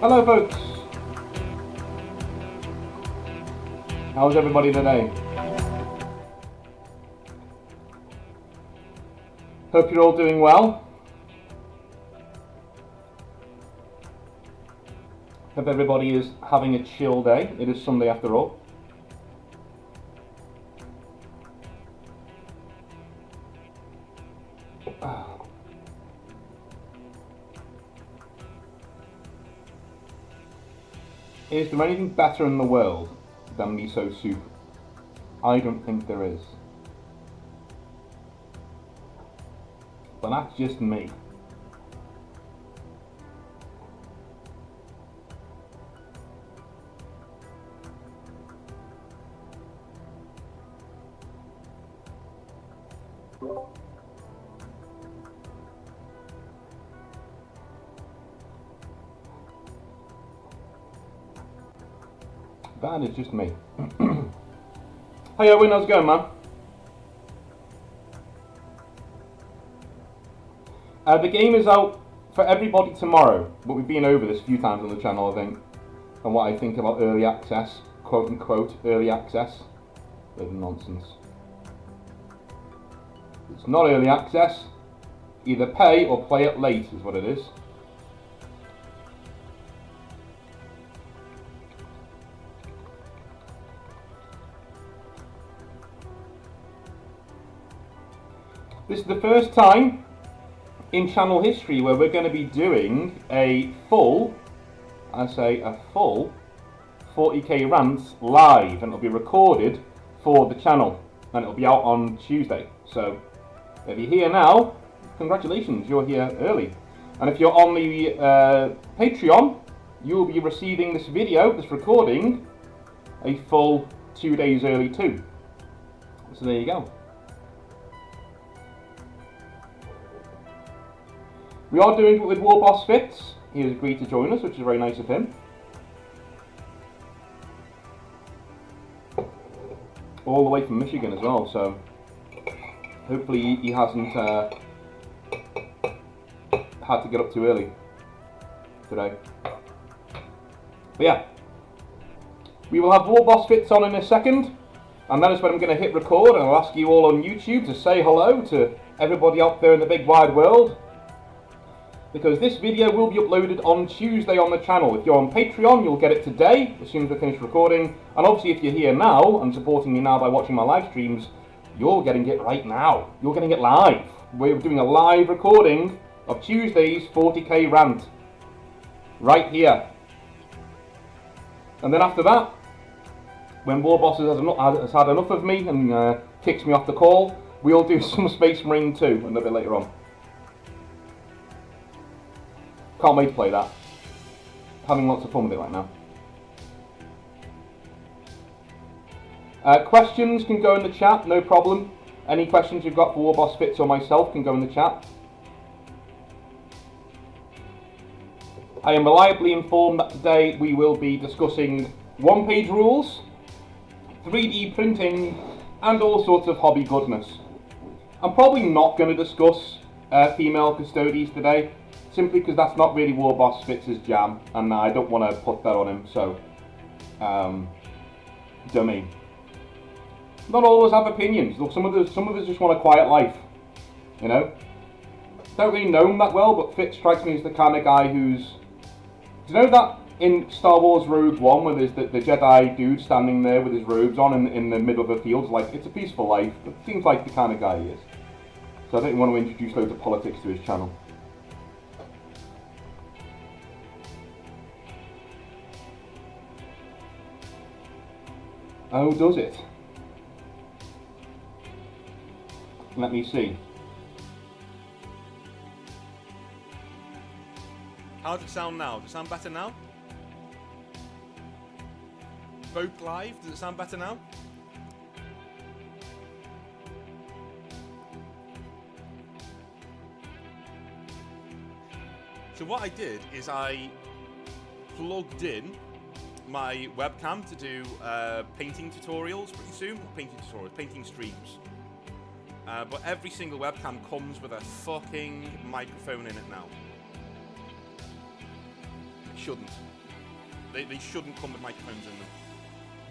Hello folks! How's everybody today? Hope you're all doing well. Hope everybody is having a chill day. It is Sunday after all. Is there anything better in the world than miso soup? I don't think there is. But that's just me. That is just me. Hey Owen, how's it going, man? The game is out for everybody tomorrow, but we've been over this a few times on the channel, I think, and what I think about early access, quote unquote, early access. Bit of nonsense. It's not early access. Either pay or play it late is what it is. This is the first time in channel history where we're going to be doing a full, I say a full, 40k Rants live, and it'll be recorded for the channel, and it'll be out on Tuesday. So if you're here now, congratulations, you're here early. And if you're on the Patreon, you'll be receiving this video, this recording, a full 2 days early too. So there you go. We are doing it with Warboss Fitz. He has agreed to join us, which is very nice of him. All the way from Michigan as well, so hopefully he hasn't had to get up too early today. But yeah, we will have Warboss Fitz on in a second, and that is when I'm going to hit record, and I'll ask you all on YouTube to say hello to everybody out there in the big wide world. Because this video will be uploaded on Tuesday on the channel. If you're on Patreon, you'll get it today, as soon as we finish recording. And obviously if you're here now, and supporting me now by watching my live streams, you're getting it right now. You're getting it live. We're doing a live recording of Tuesday's 40k rant. Right here. And then after that, when Warboss has had enough of me and kicks me off the call, we'll do some Space Marine 2 a little bit later on. Can't wait to play that. Having lots of fun with it right now. Questions can go in the chat, no problem. Any questions you've got for Warboss Fitz or myself can go in the chat. I am reliably informed that today we will be discussing one-page rules, 3D printing, and all sorts of hobby goodness. I'm probably not going to discuss female custodies today, simply because that's not really Warboss Fitz's jam, and I don't want to put that on him, so, dummy. Not all of us have opinions. Look, some of us just want a quiet life, you know? Don't really know him that well, but Fitz strikes me as the kind of guy who's... Do you know that in Star Wars Rogue One, where there's the Jedi dude standing there with his robes on in the middle of the fields, like, it's a peaceful life. It seems like the kind of guy he is. So I don't want to introduce loads of politics to his channel. Oh, does it? Let me see. How does it sound now? Does it sound better now? Vote live, does it sound better now? So what I did is I plugged in my webcam to do painting tutorials pretty soon. Not painting tutorials, painting streams. But every single webcam comes with a fucking microphone in it now. It shouldn't. They shouldn't come with microphones in them.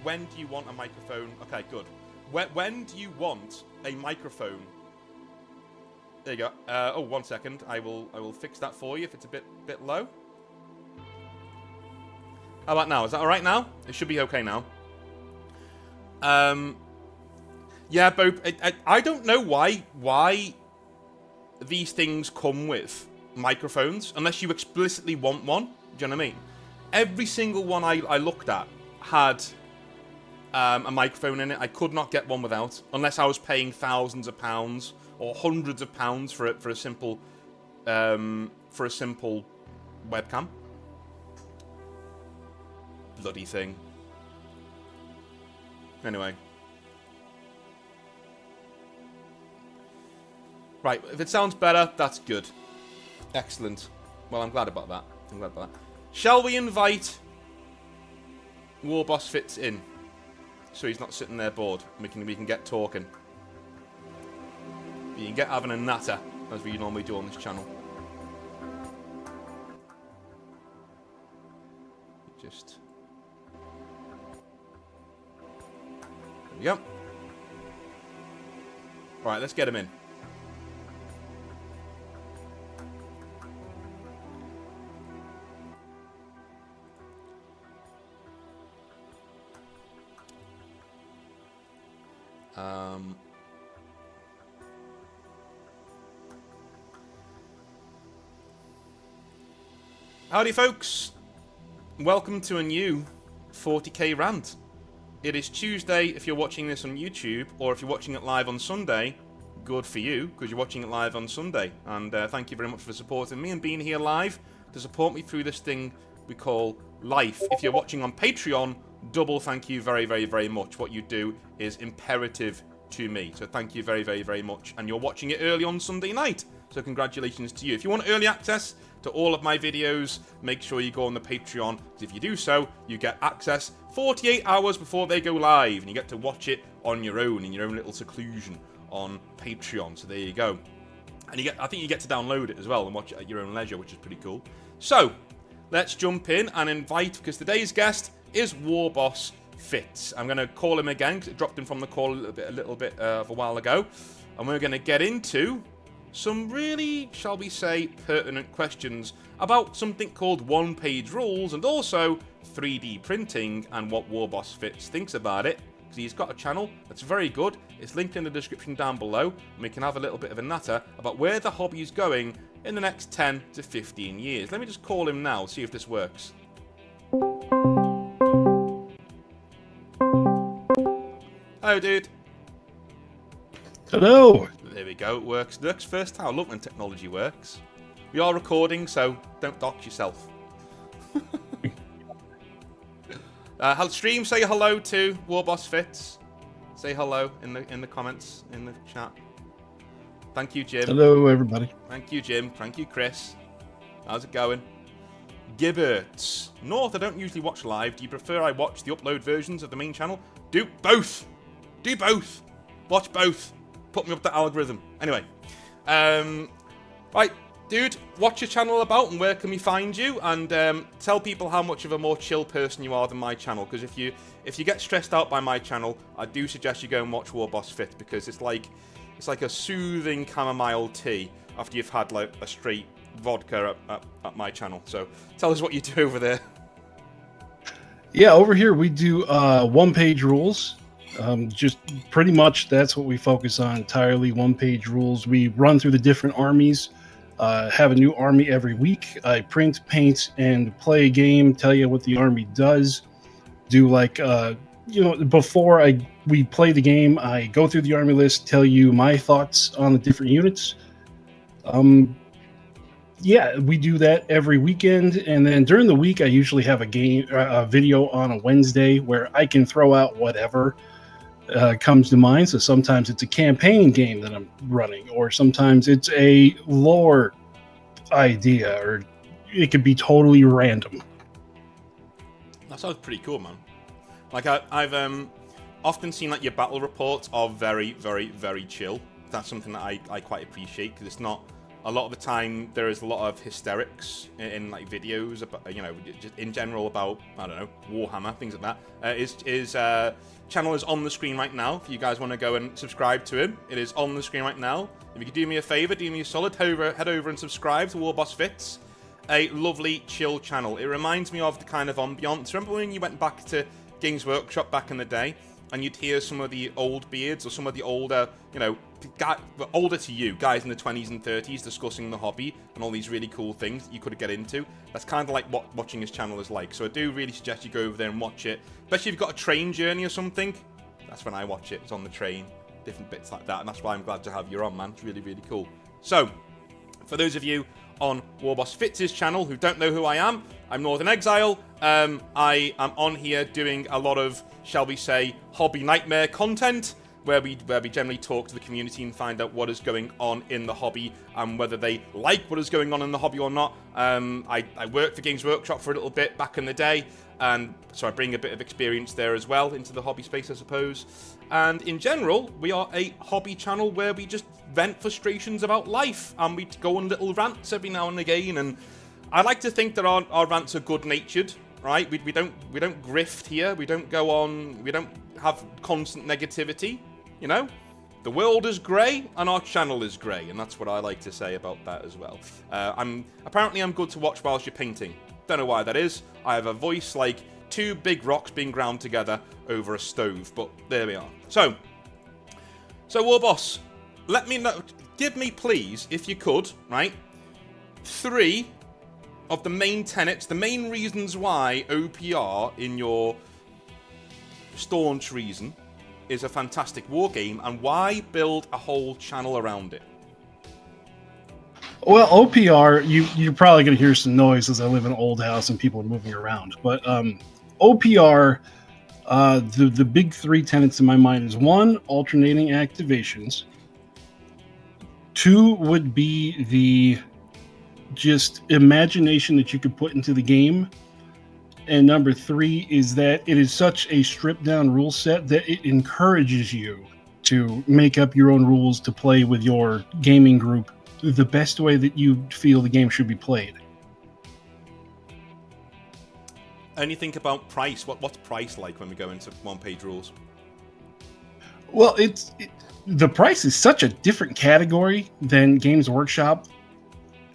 When do you want a microphone? Okay, good. When do you want a microphone? There you go. Oh, 1 second. I will fix that for you if it's a bit low. How about now? Is that all right now? It should be okay now. Yeah, Bo. I don't know why these things come with microphones unless you explicitly want one. Do you know what I mean? Every single one I looked at had a microphone in it. I could not get one without, unless I was paying thousands of pounds or hundreds of pounds for a simple webcam. Bloody thing. Anyway. Right, if it sounds better, that's good. Excellent. Well, I'm glad about that. Shall we invite Warboss Fitz in? So he's not sitting there bored. We can get talking. We can get having a natter, as we normally do on this channel. Just... There we go. Right, let's get him in. Howdy folks, welcome to a new 40k rant. It is Tuesday if you're watching this on YouTube, or if you're watching it live on Sunday, good for you, because you're watching it live on Sunday. And thank you very much for supporting me and being here live to support me through this thing we call life. If you're watching on Patreon, double thank you very, very, very much. What you do is imperative to me. So thank you very, very, very much. And you're watching it early on Sunday night. So congratulations to you. If you want early access to all of my videos, make sure you go on the Patreon. Because if you do so, you get access 48 hours before they go live. And you get to watch it on your own, in your own little seclusion on Patreon. So there you go. And I think you get to download it as well and watch it at your own leisure, which is pretty cool. So, let's jump in and invite, because today's guest is Warboss Fitz. I'm going to call him again, because it dropped him from the call a little bit of a while ago. And we're going to get into some really, shall we say, pertinent questions about something called one-page rules, and also 3D printing, and what Warboss Fitz thinks about it. Because he's got a channel that's very good. It's linked in the description down below, and we can have a little bit of a natter about where the hobby is going in the next 10 to 15 years. Let me just call him now, see if this works. Hello, dude. Hello. There we go, it works. Works first time. I love when technology works. We are recording, so don't dox yourself. Stream, say hello to Warboss Fitz. Say hello in the comments, in the chat. Thank you, Jim. Hello, everybody. Thank you, Jim. Thank you, Chris. How's it going? Gibberts. North, I don't usually watch live. Do you prefer I watch the upload versions of the main channel? Do both. Do both. Watch both. Put me up the algorithm. Anyway. Right, dude, what's your channel about and where can we find you? And tell people how much of a more chill person you are than my channel. Because if you get stressed out by my channel, I do suggest you go and watch Warboss Fitz, because it's like a soothing chamomile tea after you've had like a straight vodka at my channel. So tell us what you do over there. Yeah, over here we do one-page rules. Just pretty much that's what we focus on entirely, one-page rules. We run through the different armies, have a new army every week. I print, paint, and play a game, tell you what the army does. Do like, before we play the game, I go through the army list, tell you my thoughts on the different units. Yeah, we do that every weekend, and then during the week I usually have a video on a Wednesday where I can throw out whatever comes to mind. So sometimes it's a campaign game that I'm running, or sometimes it's a lore idea, or it could be totally random. That sounds pretty cool, man. Like I've often seen like your battle reports are very, very, very chill. That's something that I quite appreciate, because it's not a lot of the time there is a lot of hysterics in like videos about, just in general about, I don't know, Warhammer, things like that. His channel is on the screen right now. If you guys want to go and subscribe to him, it is on the screen right now. If you could do me a favor, do me a solid, head over and subscribe to Warboss Fitz. A lovely, chill channel. It reminds me of the kind of ambiance. Remember when you went back to Games Workshop back in the day, and you'd hear some of the old beards or some of the older, older to you, guys in the 20s and 30s discussing the hobby and all these really cool things that you could get into? That's kind of like what watching his channel is like. So I do really suggest you go over there and watch it. Especially if you've got a train journey or something. That's when I watch it. It's on the train. Different bits like that. And that's why I'm glad to have you on, man. It's really, really cool. So, for those of you on Warboss Fitz's channel who don't know who I am, I'm Northern Exile. I am on here doing a lot of, shall we say, hobby nightmare content, where we generally talk to the community and find out what is going on in the hobby and whether they like what is going on in the hobby or not. I worked for Games Workshop for a little bit back in the day, and so I bring a bit of experience there as well into the hobby space, I suppose. And in general, we are a hobby channel where we just vent frustrations about life, and we go on little rants every now and again. And I like to think that our rants are good-natured, right? We don't grift here. We don't go on. We don't have constant negativity. The world is grey and our channel is grey, and that's what I like to say about that as well. I'm good to watch whilst you're painting. Don't know why that is. I have a voice like two big rocks being ground together over a stove, but there we are. So Warboss, let me know. Give me, please, if you could, right, 3 of the main tenets, the main reasons why OPR, in your staunch reason, is a fantastic war game, and why build a whole channel around it. Well, OPR, you're probably going to hear some noise as I live in an old house and people are moving around. But OPR, the big 3 tenets in my mind is 1, alternating activations. 2 would be the just imagination that you could put into the game. And number 3 is that it is such a stripped down rule set that it encourages you to make up your own rules to play with your gaming group the best way that you feel the game should be played. And you think about price. What's price like when we go into one-page rules? Well, the price is such a different category than Games Workshop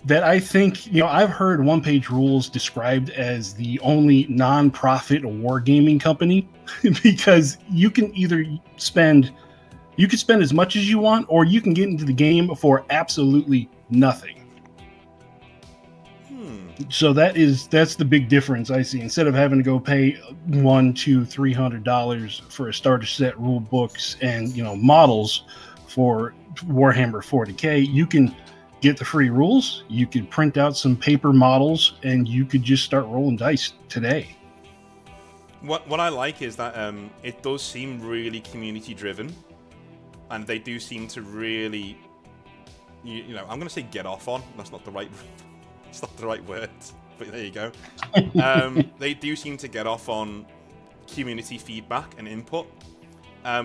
that I think, I've heard one-page rules described as the only non-profit wargaming company because you can either spend as much as you want, or you can get into the game for absolutely nothing. So that's the big difference I see. Instead of having to go pay $100, $200, $300 for a starter set, rule books, and models for Warhammer 40K, you can get the free rules. You could print out some paper models, and you could just start rolling dice today. What I like is that it does seem really community driven, and they do seem to really, I'm going to say get off on. That's not the right. It's not the right word, but there you go. They do seem to get off on community feedback and input.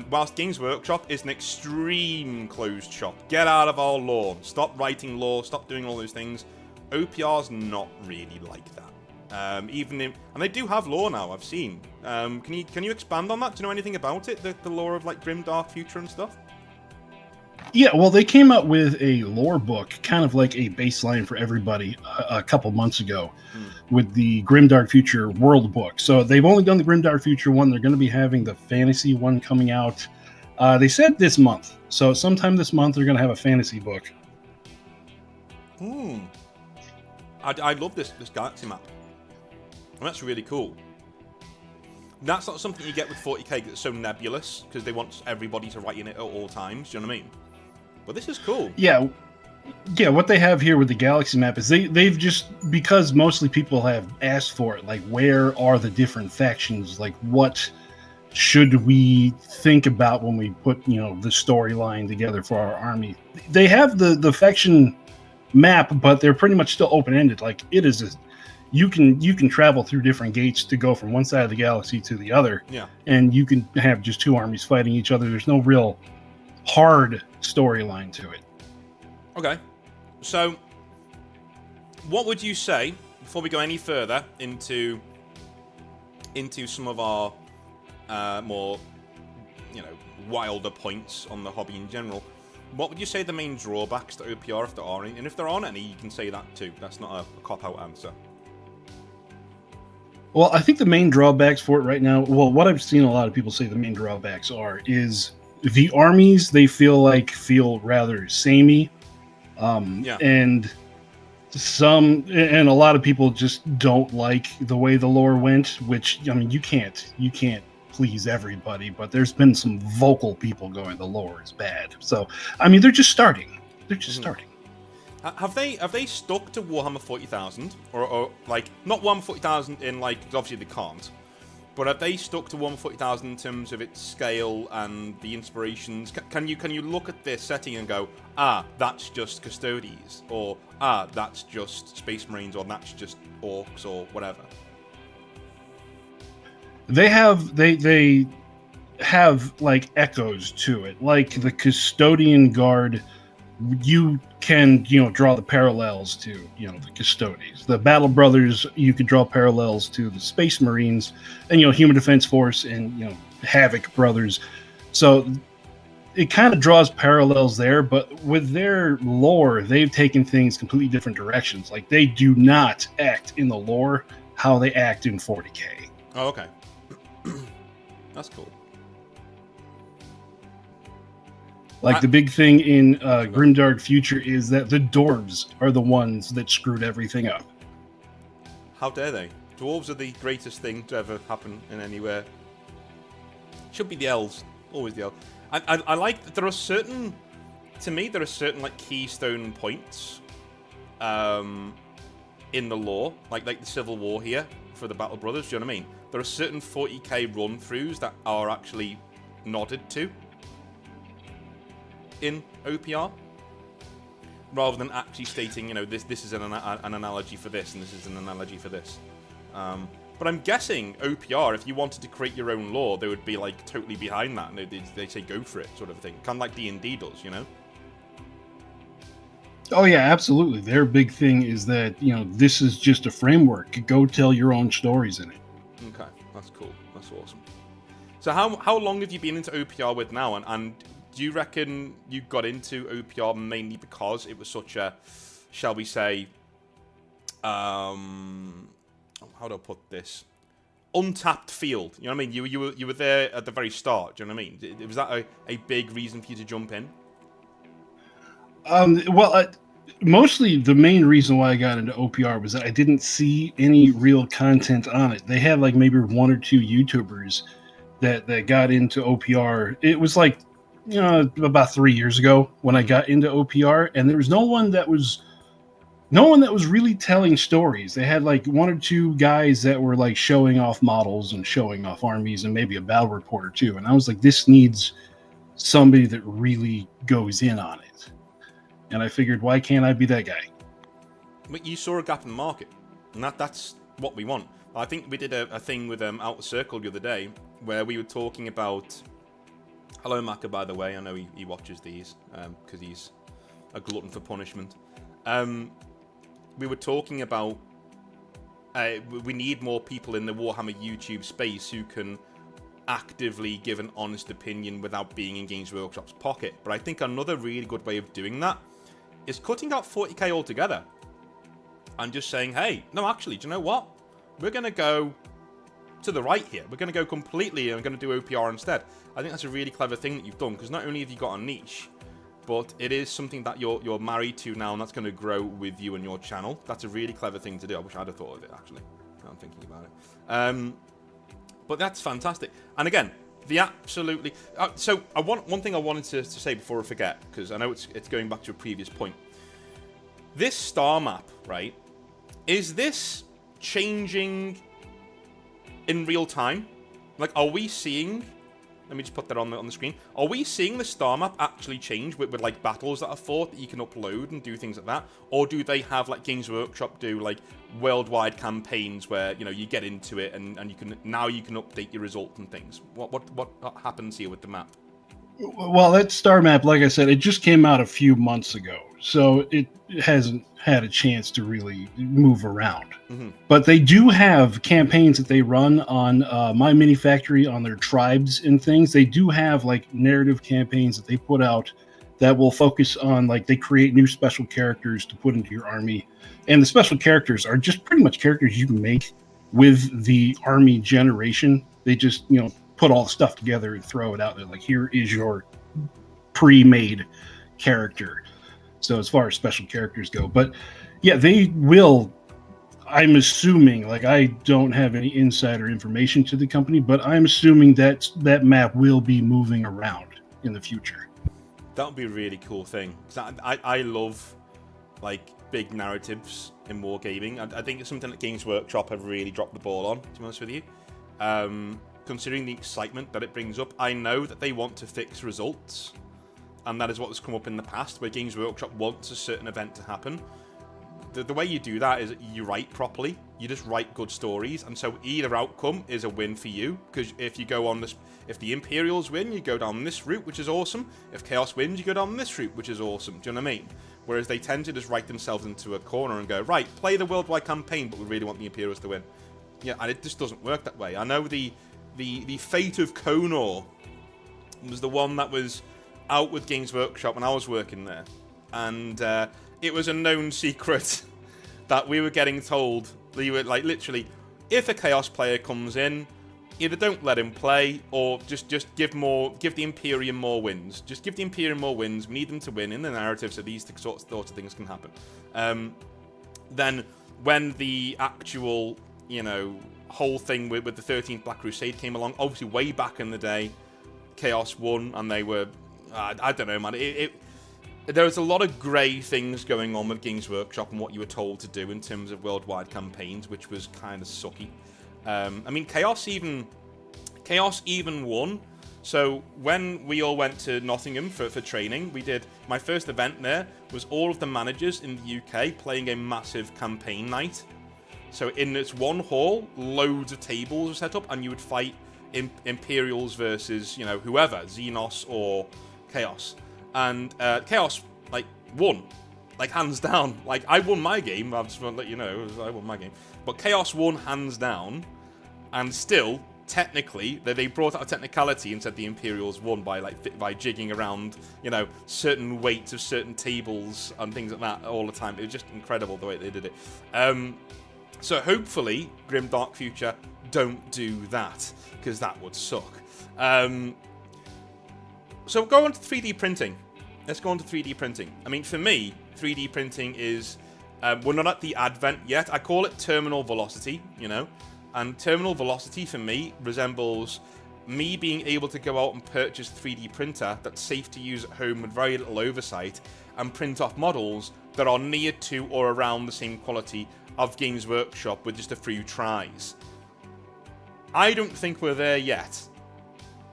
Whilst Games Workshop is an extreme closed shop. Get out of our lore. Stop writing lore. Stop doing all those things. OPR's not really like that. And they do have lore now, I've seen. Can you expand on that? Do you know anything about it? The lore of like Grim Dark Future and stuff? Yeah, well, they came out with a lore book, kind of like a baseline for everybody, a couple months ago, with the Grimdark Future World book. So they've only done the Grimdark Future one. They're going to be having the fantasy one coming out. They said this month. So sometime this month, they're going to have a fantasy book. I love this galaxy map. And that's really cool. That's not something you get with 40k that's so nebulous, because they want everybody to write in it at all times. Do you know what I mean? But this is cool. Yeah, what they have here with the galaxy map is they've just, because mostly people have asked for it, like, where are the different factions? Like, what should we think about when we put, the storyline together for our army? They have the faction map, but they're pretty much still open-ended. Like, it is you can travel through different gates to go from one side of the galaxy to the other. Yeah. And you can have just 2 armies fighting each other. There's no real hard storyline to it. Okay. So, what would you say, before we go any further into some of our more, wilder points on the hobby in general, what would you say the main drawbacks to OPR, if there are any? And if there aren't any, you can say that too. That's not a cop-out answer. Well, I think the main drawbacks for it right now, well, what I've seen a lot of people say the main drawbacks is the armies, they feel rather samey. And a lot of people just don't like the way the lore went, which, I mean, you can't please everybody, but there's been some vocal people going, the lore is bad. So, I mean, they're just starting. Starting. Have they stuck to Warhammer 40,000, or like not Warhammer 40,000 in like, obviously they can't, but have they stuck to Warhammer 40,000 in terms of its scale and the inspirations? Can you look at this setting and go, that's just Custodes, or that's just Space Marines, or that's just Orcs, or whatever? They have like echoes to it, like the Custodian Guard. You can, draw the parallels to, the Custodes. The Battle Brothers, you could draw parallels to the Space Marines, and, Human Defense Force, and, Havoc Brothers. So it kind of draws parallels there, but with their lore, they've taken things completely different directions. Like, they do not act in the lore how they act in 40K. Oh, okay. That's cool. Like, the big thing in Grimdark Future is that the dwarves are the ones that screwed everything up. How dare they? Dwarves are the greatest thing to ever happen in anywhere. Should be the elves. Always the elves. I like that there are certain like keystone points in the lore, like the Civil War here for the Battle Brothers. Do you know what I mean? There are certain 40k run-throughs that are actually nodded to in OPR, rather than actually stating, this is an analogy for this, and this is an analogy for this. But I'm guessing OPR, if you wanted to create your own lore, they would be like totally behind that, and they say go for it, sort of thing, kind of like D&D does, Oh yeah, absolutely. Their big thing is that this is just a framework. Go tell your own stories in it. Okay, that's cool. That's awesome. So how long have you been into OPR with now, and do you reckon you got into OPR mainly because it was such a, shall we say, how do I put this, untapped field? You know what I mean? You were there at the very start. Do you know what I mean? Was that a big reason for you to jump in? Mostly the main reason why I got into OPR was that I didn't see any real content on it. They had like maybe one or two YouTubers that got into OPR. It was like, about 3 years ago when I got into OPR, and there was no one that was really telling stories. They had like one or two guys that were like showing off models and showing off armies and maybe a battle report or two. And I was like, this needs somebody that really goes in on it. And I figured, why can't I be that guy? But you saw a gap in the market, and that's what we want. I think we did a thing with Outer Circle the other day where we were talking about. Hello, Maka, by the way. I know he watches these because he's a glutton for punishment. We were talking about we need more people in the Warhammer YouTube space who can actively give an honest opinion without being in Games Workshop's pocket. But I think another really good way of doing that is cutting out 40k altogether and just saying, hey, no, actually, do you know what? We're going to go to the right here. We're going to go completely and we're going to do OPR instead. I think that's a really clever thing that you've done, because not only have you got a niche, but it is something that you're married to now, and that's going to grow with you and your channel. That's a really clever thing to do. I wish I'd have thought of it, actually. Now I'm thinking about it. But that's fantastic. And again, the absolutely... so one thing I wanted to say before I forget, because I know it's going back to a previous point. This star map, right? Is this changing in real time? Like, are we seeing... Let me just put that on the screen. Are we seeing the star map actually change with like battles that are fought that you can upload and do things like that? Or do they have, like Games Workshop do, like worldwide campaigns where, you you get into it and you can update your results and things? What happens here with the map? Well, that star map, like I said, it just came out a few months ago, so it hasn't had a chance to really move around. Mm-hmm. But they do have campaigns that they run on My Mini Factory, on their tribes and things. They do have like narrative campaigns that they put out that will focus on, like, they create new special characters to put into your army. And the special characters are just pretty much characters you can make with the army generation. They just, put all the stuff together and throw it out there. Like, here is your pre-made character. So as far as special characters go, but yeah, they will. I'm assuming, like, I don't have any insider information to the company, but I'm assuming that that map will be moving around in the future. That would be a really cool thing. I love, like, big narratives in wargaming. I think it's something that Games Workshop have really dropped the ball on, to be honest with you. Considering the excitement that it brings up, I know that they want to fix results, and that is what has come up in the past, where Games Workshop wants a certain event to happen. The way you do that is you write properly. You just write good stories, and so either outcome is a win for you, because if you go on this, if the Imperials win, you go down this route, which is awesome. If Chaos wins, you go down this route, which is awesome. Do you know what I mean? Whereas they tend to just write themselves into a corner and go, right, play the worldwide campaign, but we really want the Imperials to win. Yeah, and it just doesn't work that way. I know the Fate of Konor was the one that was out with Games Workshop when I was working there, and it was a known secret that we were getting told. We were like, literally, if a Chaos player comes in, either don't let him play, or just give the Imperium more wins. Just give the Imperium more wins. We need them to win in the narrative, so these sorts of things can happen. Then when the actual, whole thing with the 13th Black Crusade came along, obviously way back in the day, Chaos won, and they were, I don't know, man. There was a lot of grey things going on with Games Workshop and what you were told to do in terms of worldwide campaigns, which was kind of sucky. I mean, Chaos even won. So when we all went to Nottingham for training, we did, my first event there was all of the managers in the UK playing a massive campaign night. So in this one hall, loads of tables were set up, and you would fight Imperials versus, whoever, Xenos or Chaos. And Chaos, won. Hands down. I won my game. I just want to let you know, I won my game. But Chaos won hands down, and still, technically, they brought out a technicality and said the Imperials won by jigging around, certain weights of certain tables and things like that all the time. It was just incredible the way they did it. So hopefully, Grim Dark Future don't do that, because that would suck. So go on to 3D printing. Let's go on to 3D printing. I mean, for me, 3D printing is, we're not at the advent yet. I call it terminal velocity, and terminal velocity for me resembles me being able to go out and purchase a 3D printer that's safe to use at home with very little oversight and print off models that are near to or around the same quality of Games Workshop with just a few tries. I don't think we're there yet.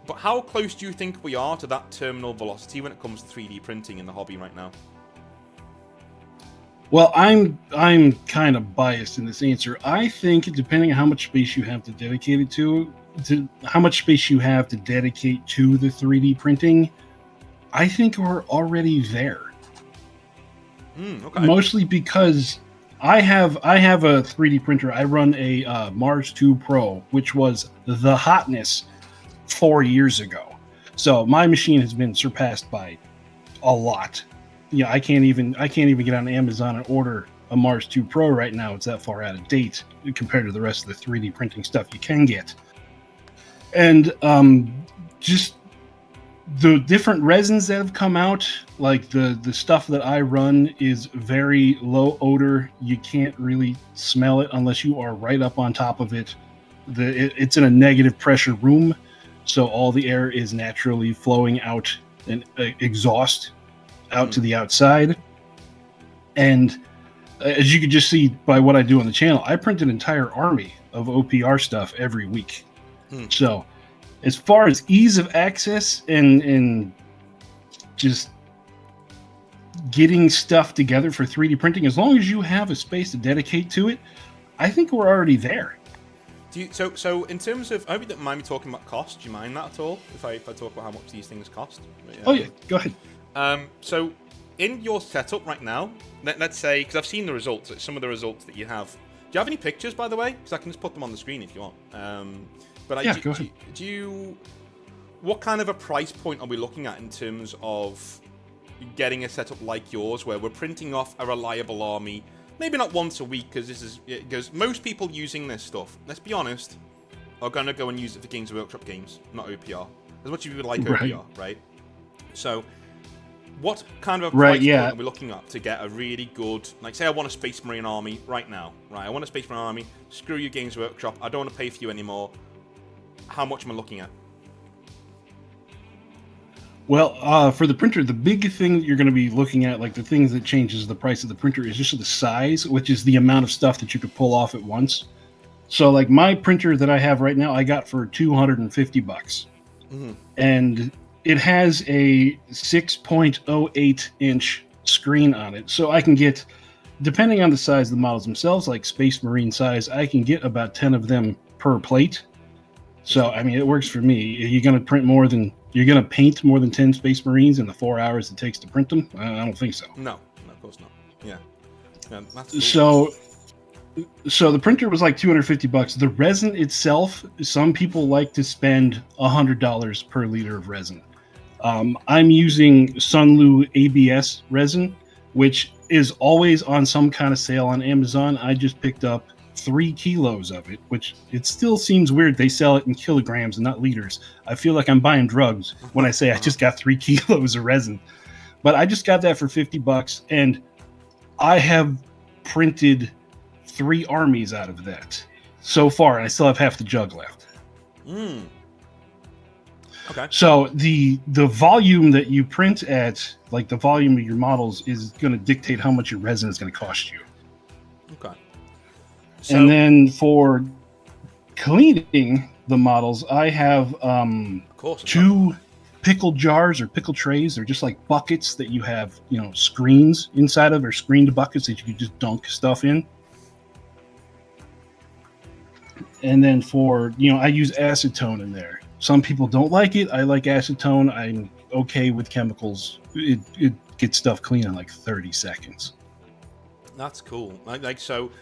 But how close do you think we are to that terminal velocity when it comes to 3D printing in the hobby right now? Well, I'm kind of biased in this answer. I think, depending on how much space you have to dedicate it to how much space you have to dedicate to the 3D printing, I think we're already there. Okay. Mostly because I have a 3D printer. I run a Mars 2 Pro, which was the hotness 4 years ago. So my machine has been surpassed by a lot. I can't even get on Amazon and order a Mars 2 Pro right now. It's that far out of date compared to the rest of the 3D printing stuff you can get. And just the different resins that have come out, like the stuff that I run is very low odor. You can't really smell it unless you are right up on top of it. It's in a negative pressure room, so all the air is naturally flowing out and exhaust out to the outside. And as you can just see by what I do on the channel, I print an entire army of OPR stuff every week. So as far as ease of access and just getting stuff together for 3D printing, as long as you have a space to dedicate to it, I think we're already there. So in terms of, I hope you don't mind me talking about cost. Do you mind that at all? If I talk about how much these things cost? Oh yeah, go ahead. So in your setup right now, let's say, because I've seen the results, some of the results that you have. Do you have any pictures, by the way? Because I can just put them on the screen if you want. But yeah, go ahead. Do you? What kind of a price point are we looking at in terms of getting a setup like yours, where we're printing off a reliable army? Maybe not once a week, because most people using this stuff, let's be honest, are going to go and use it for Games Workshop games, not OPR. As much as you would like OPR, right? So, what kind of a price point are we looking at to get a really good, like, say I want a Space Marine army right now, right? I want a Space Marine army, screw you Games Workshop, I don't want to pay for you anymore. How much am I looking at? Well, for the printer, the big thing that you're going to be looking at, like the things that changes the price of the printer, is just the size, which is the amount of stuff that you could pull off at once. So, like my printer that I have right now, I got for $250, and it has a 6.08 inch screen on it. So I can get, depending on the size of the models themselves, like Space Marine size, I can get about 10 of them per plate. So, I mean, it works for me. You're going to paint more than 10 Space Marines in the 4 hours it takes to print them? I don't think so. No, of course not. Yeah, that's cool. So the printer was like $250. The resin itself, some people like to spend $100 per liter of resin. I'm using Sunlu ABS resin, which is always on some kind of sale on Amazon. I just picked up 3 kilos of it, which it still seems weird they sell it in kilograms and not liters. I feel like I'm buying drugs when I say I just got 3 kilos of resin. But I just got that for $50, and I have printed 3 armies out of that so far, and I still have half the jug left. Okay. So the volume that you print at, like the volume of your models, is going to dictate how much your resin is going to cost you. Okay. So, and then for cleaning the models, I have 2 pickle jars or pickle trays. They're just like buckets that you have, screens inside of, or screened buckets that you can just dunk stuff in. And then for, I use acetone in there. Some people don't like it. I like acetone. I'm okay with chemicals. It gets stuff clean in like 30 seconds. That's cool. So,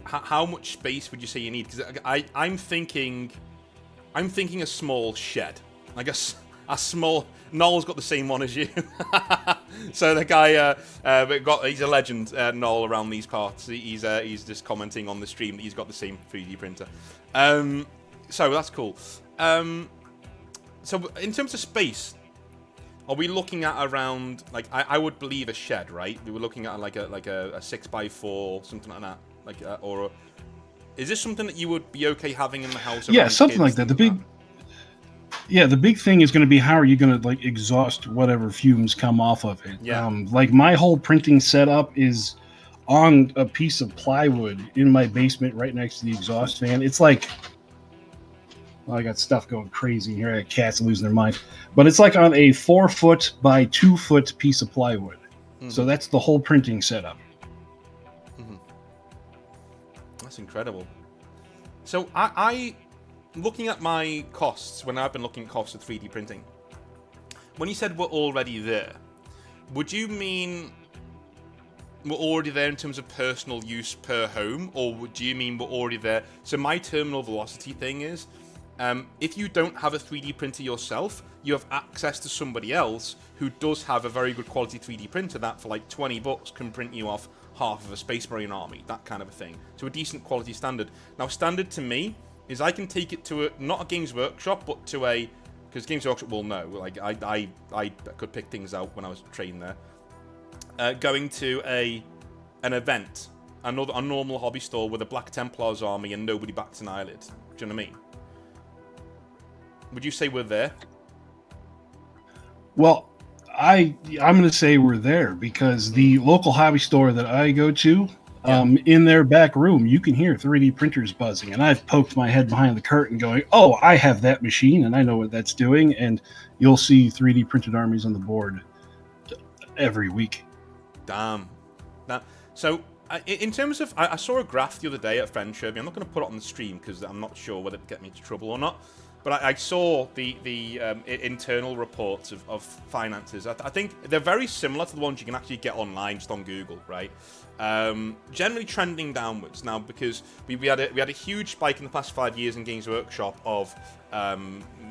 how much space would you say you need? Because I'm thinking a small shed. I guess a small. Noel's got the same one as you. So the guy, he's a legend, Noel, around these parts. He's just commenting on the stream that he's got the same 3D printer. So that's cool. So in terms of space, are we looking at around, like, I would believe a shed, right? We were looking at like a 6x4, something like that. Or is this something that you would be okay having in the house? Yeah, something like that. The big thing is going to be, how are you going to like exhaust whatever fumes come off of it? Yeah. Like my whole printing setup is on a piece of plywood in my basement right next to the exhaust fan. It's like, I got stuff going crazy here. I got cats losing their mind. But it's like on a 4-foot by 2-foot piece of plywood. Mm-hmm. So that's the whole printing setup. That's incredible. So I looking at my costs, when I've been looking at costs of 3D printing, when you said we're already there, would you mean we're already there in terms of personal use per home, or do you mean we're already there? So my terminal velocity thing is, if you don't have a 3D printer yourself, you have access to somebody else who does have a very good quality 3D printer that for like $20 can print you off half of a Space Marine army, that kind of a thing. So a decent quality standard. Now, standard to me is I can take it to not a Games Workshop, but to because Games Workshop will know. Like I could pick things out when I was trained there. Going to an event, a normal hobby store with a Black Templars army and nobody bats an eyelid. Do you know what I mean? Would you say we're there? Well, I'm going to say we're there, because the local hobby store that I go to, in their back room, you can hear 3D printers buzzing, and I've poked my head behind the curtain going, oh, I have that machine and I know what that's doing, and you'll see 3D printed armies on the board every week. Damn. So In terms of, I saw a graph the other day at Friend Sherby. I'm not going to put it on the stream because I'm not sure whether it would get me into trouble or not. But I saw the internal reports of finances. I think they're very similar to the ones you can actually get online just on Google, right? Generally trending downwards now because we had a huge spike in the past 5 years in Games Workshop of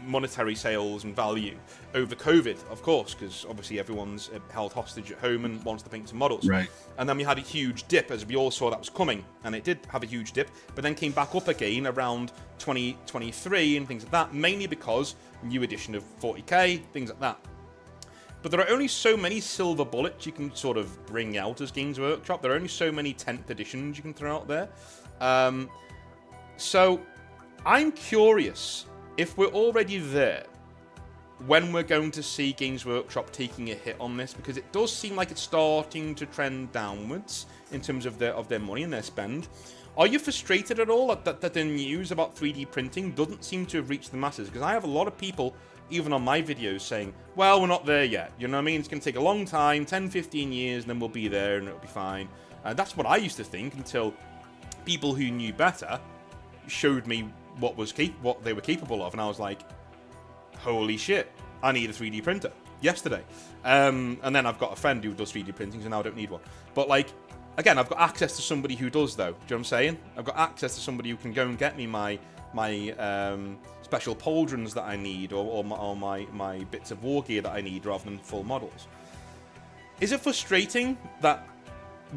monetary sales and value over COVID, of course, because obviously everyone's held hostage at home and wants to paint some models. Right. And then we had a huge dip, as we all saw that was coming, and it did have a huge dip, but then came back up again around 2023 and things like that, mainly because new edition of 40k, things like that. But there are only so many silver bullets you can sort of bring out as Games Workshop. There are only so many 10th editions you can throw out there. So I'm curious if we're already there, when we're going to see Games Workshop taking a hit on this, because it does seem like it's starting to trend downwards in terms of their money and their spend. Are you frustrated at all that the news about 3D printing doesn't seem to have reached the masses? Because I have a lot of people, even on my videos, saying, well, we're not there yet. You know what I mean? It's going to take a long time, 10, 15 years, and then we'll be there and it'll be fine. That's what I used to think until people who knew better showed me what they were capable of, and I was like, holy shit, I need a 3D printer yesterday. And then I've got a friend who does 3D printing, so now I don't need one. But like, again, I've got access to somebody who does, though. Do you know what I'm saying? I've got access to somebody who can go and get me my special pauldrons that I need, or my bits of war gear that I need, rather than full models. Is it frustrating that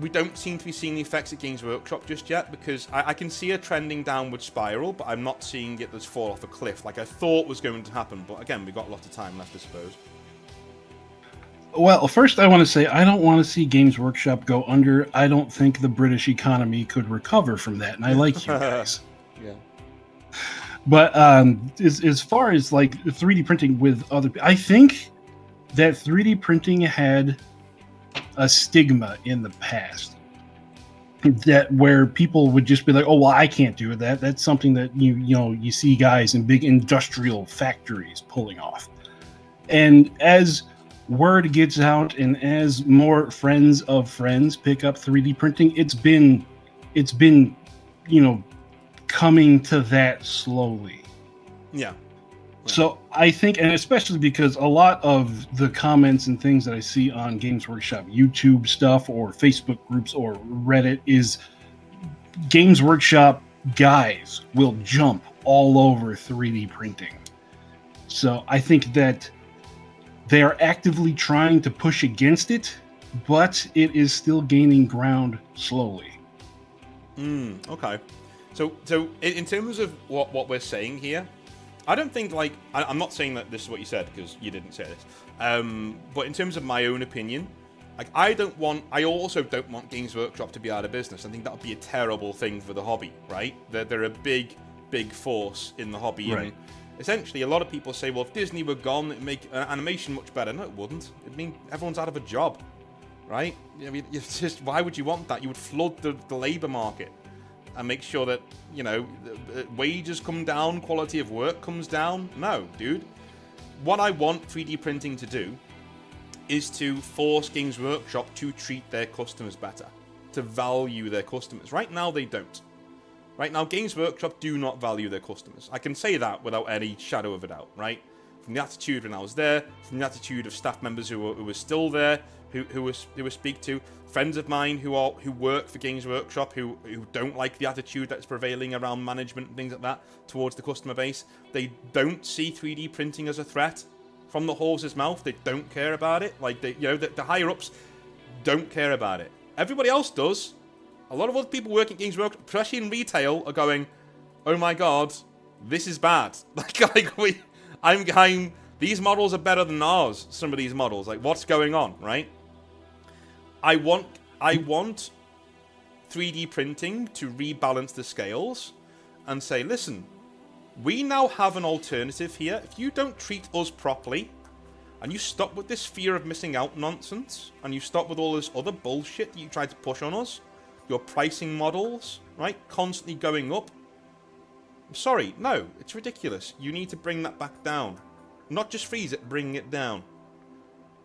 we don't seem to be seeing the effects at Games Workshop just yet? Because I can see a trending downward spiral, but I'm not seeing it just fall off a cliff like I thought was going to happen. But again, we've got a lot of time left, I suppose. Well, first I want to say I don't want to see Games Workshop go under. I don't think the British economy could recover from that, and I like you guys. Yeah. But as far as like 3D printing with other, I think that 3D printing had a stigma in the past, that where people would just be like, oh, well, I can't do that. That's something that you see guys in big industrial factories pulling off. And as word gets out and as more friends of friends pick up 3D printing, it's been coming to that slowly. Yeah. So I think, and especially because a lot of the comments and things that I see on Games Workshop YouTube stuff or Facebook groups or Reddit is Games Workshop guys will jump all over 3D printing. So I think that they are actively trying to push against it, but it is still gaining ground slowly. Okay. So in terms of what we're saying here, I don't think, like, I'm not saying that this is what you said, because you didn't say this. But in terms of my own opinion, like, I also don't want Games Workshop to be out of business. I think that would be a terrible thing for the hobby, right? They're a big force in the hobby. Right. And essentially, a lot of people say, well, if Disney were gone, it'd make animation much better. No, it wouldn't. It'd mean everyone's out of a job, right? I mean, it's just, why would you want that? You would flood the labor market and make sure that, wages come down, quality of work comes down. No, dude. What I want 3D printing to do is to force Games Workshop to treat their customers better, to value their customers. Right now, they don't. Right now, Games Workshop do not value their customers. I can say that without any shadow of a doubt, right? From the attitude when I was there, from the attitude of staff members who were still there, who were speak to, friends of mine who work for Games Workshop who don't like the attitude that's prevailing around management and things like that towards the customer base. They don't see 3D printing as a threat. From the horse's mouth, they don't care about it. Like, the higher ups don't care about it. Everybody else does. A lot of other people working at Games Workshop, especially in retail, are going, "Oh my god, this is bad." These models are better than ours. Some of these models, like, what's going on, right? I want 3D printing to rebalance the scales and say, listen, we now have an alternative here. If you don't treat us properly, and you stop with this fear of missing out nonsense, and you stop with all this other bullshit that you try to push on us, your pricing models, right, constantly going up. I'm sorry, no, it's ridiculous. You need to bring that back down. Not just freeze it, bring it down.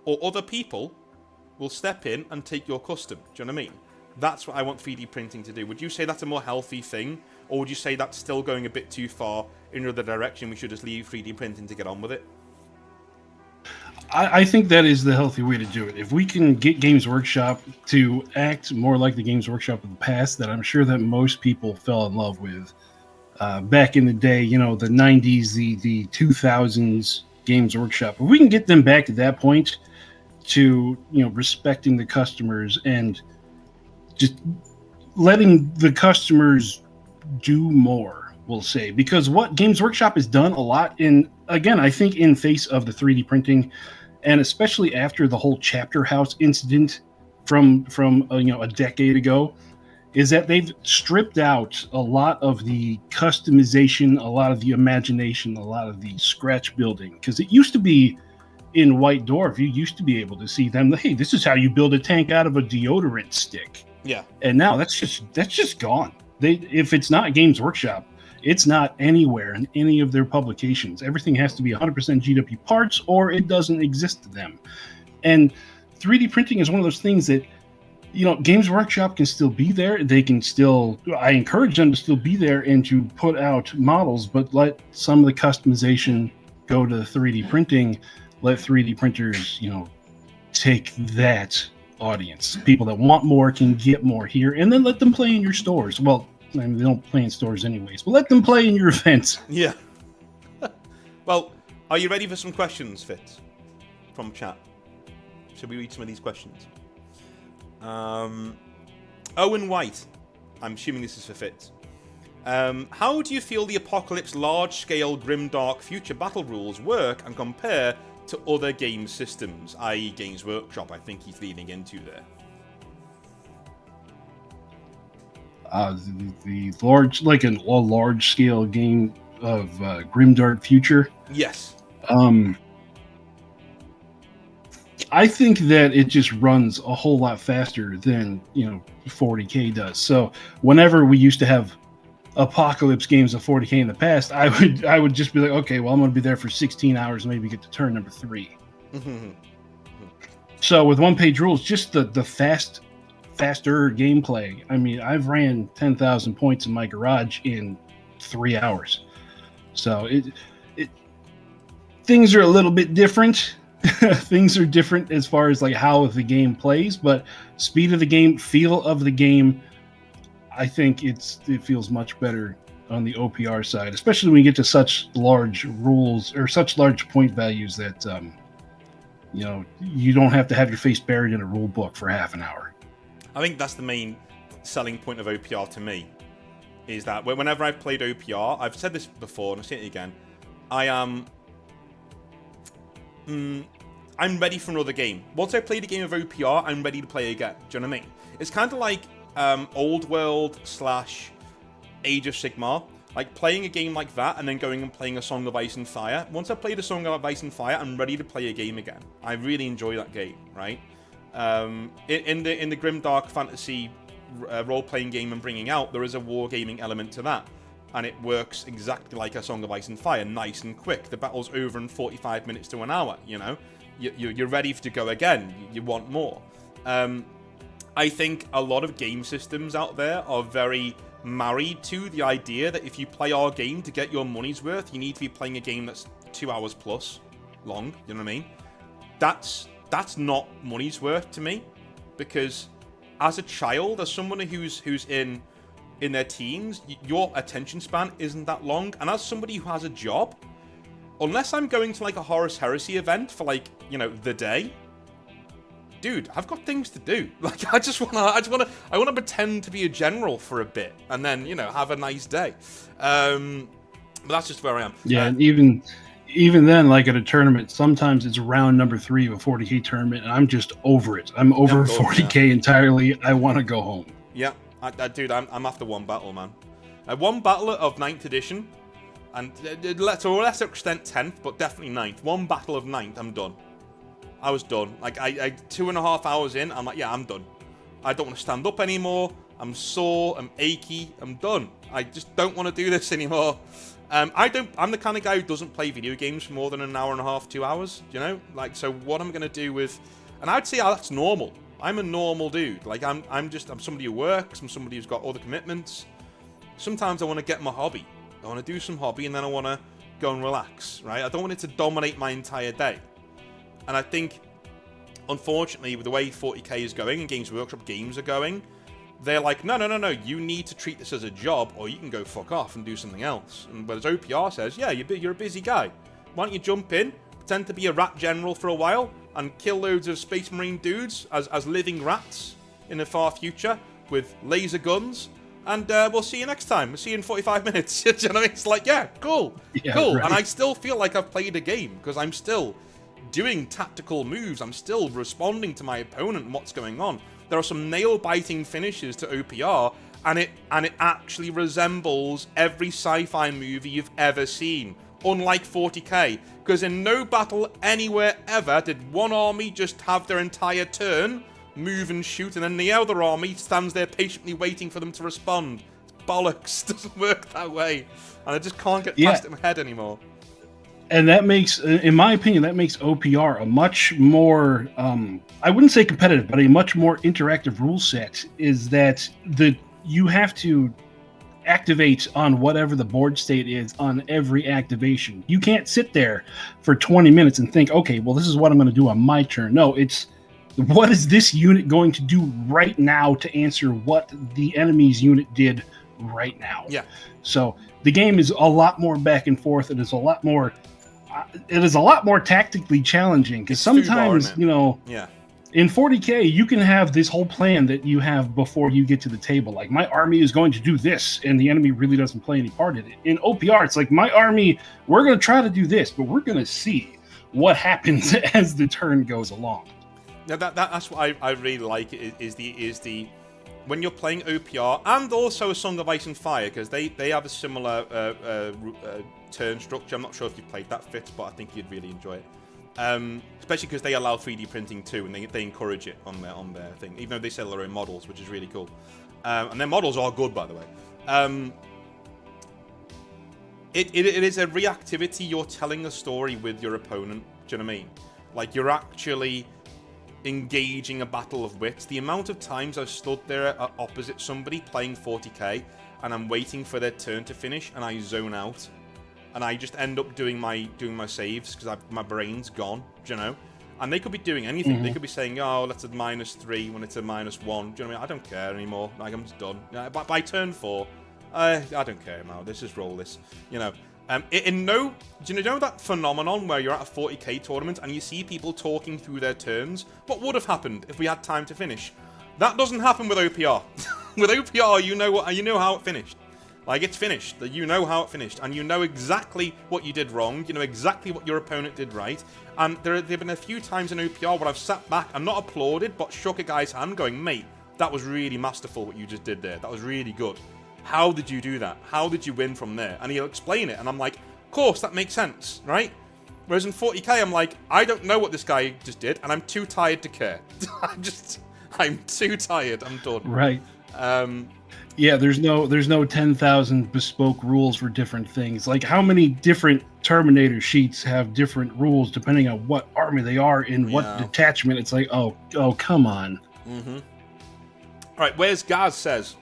Or other people will step in and take your custom. Do you know what I mean? That's what I want 3D printing to do. Would you say that's a more healthy thing, or would you say that's still going a bit too far in another direction? We should just leave 3D printing to get on with it? I think that is the healthy way to do it. If we can get Games Workshop to act more like the Games Workshop of the past that I'm sure that most people fell in love with back in the day, you know, the 90s, the 2000s Games Workshop. If we can get them back to that point to, you know, respecting the customers and just letting the customers do more, we'll say. Because what Games Workshop has done a lot in, again, I think in face of the 3D printing, and especially after the whole Chapter House incident from you know, a decade ago, is that they've stripped out a lot of the customization, a lot of the imagination, a lot of the scratch building. Because it used to be in White Dwarf, you used to be able to see them, hey, this is how you build a tank out of a deodorant stick. Yeah. And now that's just gone. If it's not Games Workshop, it's not anywhere in any of their publications. Everything has to be 100% GW parts or it doesn't exist to them. And 3D printing is one of those things that, you know, Games Workshop can still be there. They can still, I encourage them to still be there and to put out models, but let some of the customization go to 3D printing. Let 3D printers, you know, take that audience. People that want more can get more here, and then let them play in your stores. Well, I mean, they don't play in stores anyways, but let them play in your events. Yeah. Well, are you ready for some questions, Fitz, from chat? Should we read some of these questions? Owen White, I'm assuming this is for Fitz. How do you feel the Apocalypse large-scale grimdark future battle rules work and compare to other game systems, i.e. Games Workshop? I think he's leaning into there. The large, like a large-scale game of grimdark future. Yes. I think that it just runs a whole lot faster than, you know, 40K does. So whenever we used to have Apocalypse games of 40K in the past, I would just be like, okay, well, I'm going to be there for 16 hours and maybe get to turn number 3. So with one-page rules, just the faster gameplay. I mean, I've ran 10,000 points in my garage in 3 hours. So things are a little bit different. Things are different as far as like how the game plays, but speed of the game, feel of the game, I think it feels much better on the OPR side, especially when you get to such large rules or such large point values that you know, you don't have to have your face buried in a rule book for half an hour. I think that's the main selling point of OPR to me, is that whenever I've played OPR, I've said this before and I'll say it again, I am I'm ready for another game. Once I played a game of OPR, I'm ready to play again. Do you know what I mean? It's kind of like Old World / Age of Sigmar. Like playing a game like that and then going and playing a Song of Ice and Fire. Once I've played a Song of Ice and Fire, I'm ready to play a game again. I really enjoy that game, right? In the grimdark fantasy role-playing game I'm bringing out, there is a wargaming element to that. And it works exactly like a Song of Ice and Fire, nice and quick. The battle's over in 45 minutes to an hour, you know? You're ready to go again. You want more. I think a lot of game systems out there are very married to the idea that if you play our game to get your money's worth, you need to be playing a game that's 2 hours plus long, you know what I mean? That's not money's worth to me, because as a child, as someone who's in their teens, your attention span isn't that long, and as somebody who has a job, unless I'm going to like a Horus Heresy event for like, you know, the day, dude, I've got things to do. Like I want to pretend to be a general for a bit and then, you know, have a nice day. But that's just where I am. Yeah, and even then, like at a tournament, sometimes it's round number 3 of a 40K tournament, and I'm just over it. I'm over 40K entirely. I want to go home. Yeah, dude, I'm after one battle, man. One battle of 9th edition, and to a lesser extent 10th, but definitely 9th. One battle of 9th, I'm done. I was done. Like, I 2.5 hours in, I'm like, yeah, I'm done. I don't want to stand up anymore. I'm sore, I'm achy, I'm done. I just don't want to do this anymore. I'm the kind of guy who doesn't play video games for more than an hour and a half, 2 hours, you know? Like, so what I'm going to do with... And I'd say that's normal. I'm a normal dude. Like I'm somebody who works. I'm somebody who's got other commitments. Sometimes I want to get my hobby. I want to do some hobby, and then I want to go and relax. Right? I don't want it to dominate my entire day. And I think, unfortunately, with the way 40k is going and Games Workshop games are going, they're like, no, you need to treat this as a job, or you can go fuck off and do something else. And whereas OPR says, yeah, you're a busy guy. Why don't you jump in, pretend to be a rat general for a while, and kill loads of Space Marine dudes as living rats in the far future with laser guns, and we'll see you next time. We'll see you in 45 minutes. Do you know what I mean? It's like, yeah, cool. Right. And I still feel like I've played a game, because I'm still doing tactical moves. I'm still responding to my opponent and what's going on. There are some nail-biting finishes to OPR, and it actually resembles every sci-fi movie you've ever seen. Unlike 40k, because in no battle anywhere ever did one army just have their entire turn, move and shoot, and then the other army stands there patiently waiting for them to respond. It's bollocks. It doesn't work that way. And I just can't get past it in my head anymore. And that makes, in my opinion, that makes OPR a much more, I wouldn't say competitive, but a much more interactive rule set. Is that you have to activate on whatever the board state is on every activation. You can't sit there for 20 minutes and think, okay, well, this is what I'm going to do on my turn. No, it's what is this unit going to do right now to answer what the enemy's unit did right now. Yeah. So the game is a lot more back and forth. It is a lot more tactically challenging, because sometimes, in 40k, you can have this whole plan that you have before you get to the table. Like, my army is going to do this, and the enemy really doesn't play any part in it. In OPR, it's like, my army, we're going to try to do this, but we're going to see what happens as the turn goes along. Now, that's what I really like, is the when you're playing OPR, and also A Song of Ice and Fire, because they have a similar turn structure. I'm not sure if you've played that, Fitz, but I think you'd really enjoy it. Especially because they allow 3D printing too, and they encourage it on their thing, even though they sell their own models, which is really cool. And their models are good, by the way. It is a reactivity. You're telling a story with your opponent. Do you know what I mean? Like, you're actually engaging a battle of wits. The amount of times I've stood there opposite somebody playing 40k, and I'm waiting for their turn to finish, and I zone out. And I just end up doing my saves because my brain's gone, you know. And they could be doing anything. Mm-hmm. They could be saying, "Oh, that's a -3 when it's a -1." Do you know what I mean? I don't care anymore. Like, I'm just done. By turn 4, I don't care now. Let's just roll this, you know. Do you know that phenomenon where you're at a 40k tournament and you see people talking through their turns? What would have happened if we had time to finish? That doesn't happen with OPR. With OPR, you know how it finished. Like, it's finished. You know how it finished, and you know exactly what you did wrong. You know exactly what your opponent did right. And there have been a few times in OPR where I've sat back and not applauded, but shook a guy's hand, going, "Mate, that was really masterful what you just did there. That was really good. How did you do that? How did you win from there?" And he'll explain it, and I'm like, "Of course, that makes sense, right?" Whereas in 40k, I'm like, I don't know what this guy just did, and I'm too tired to care. I'm too tired. I'm done. Right. Yeah, there's no 10,000 bespoke rules for different things. Like, how many different Terminator sheets have different rules depending on what army they are in, what detachment? It's like, oh, come on. Mm-hmm. All right, where's Gaz says,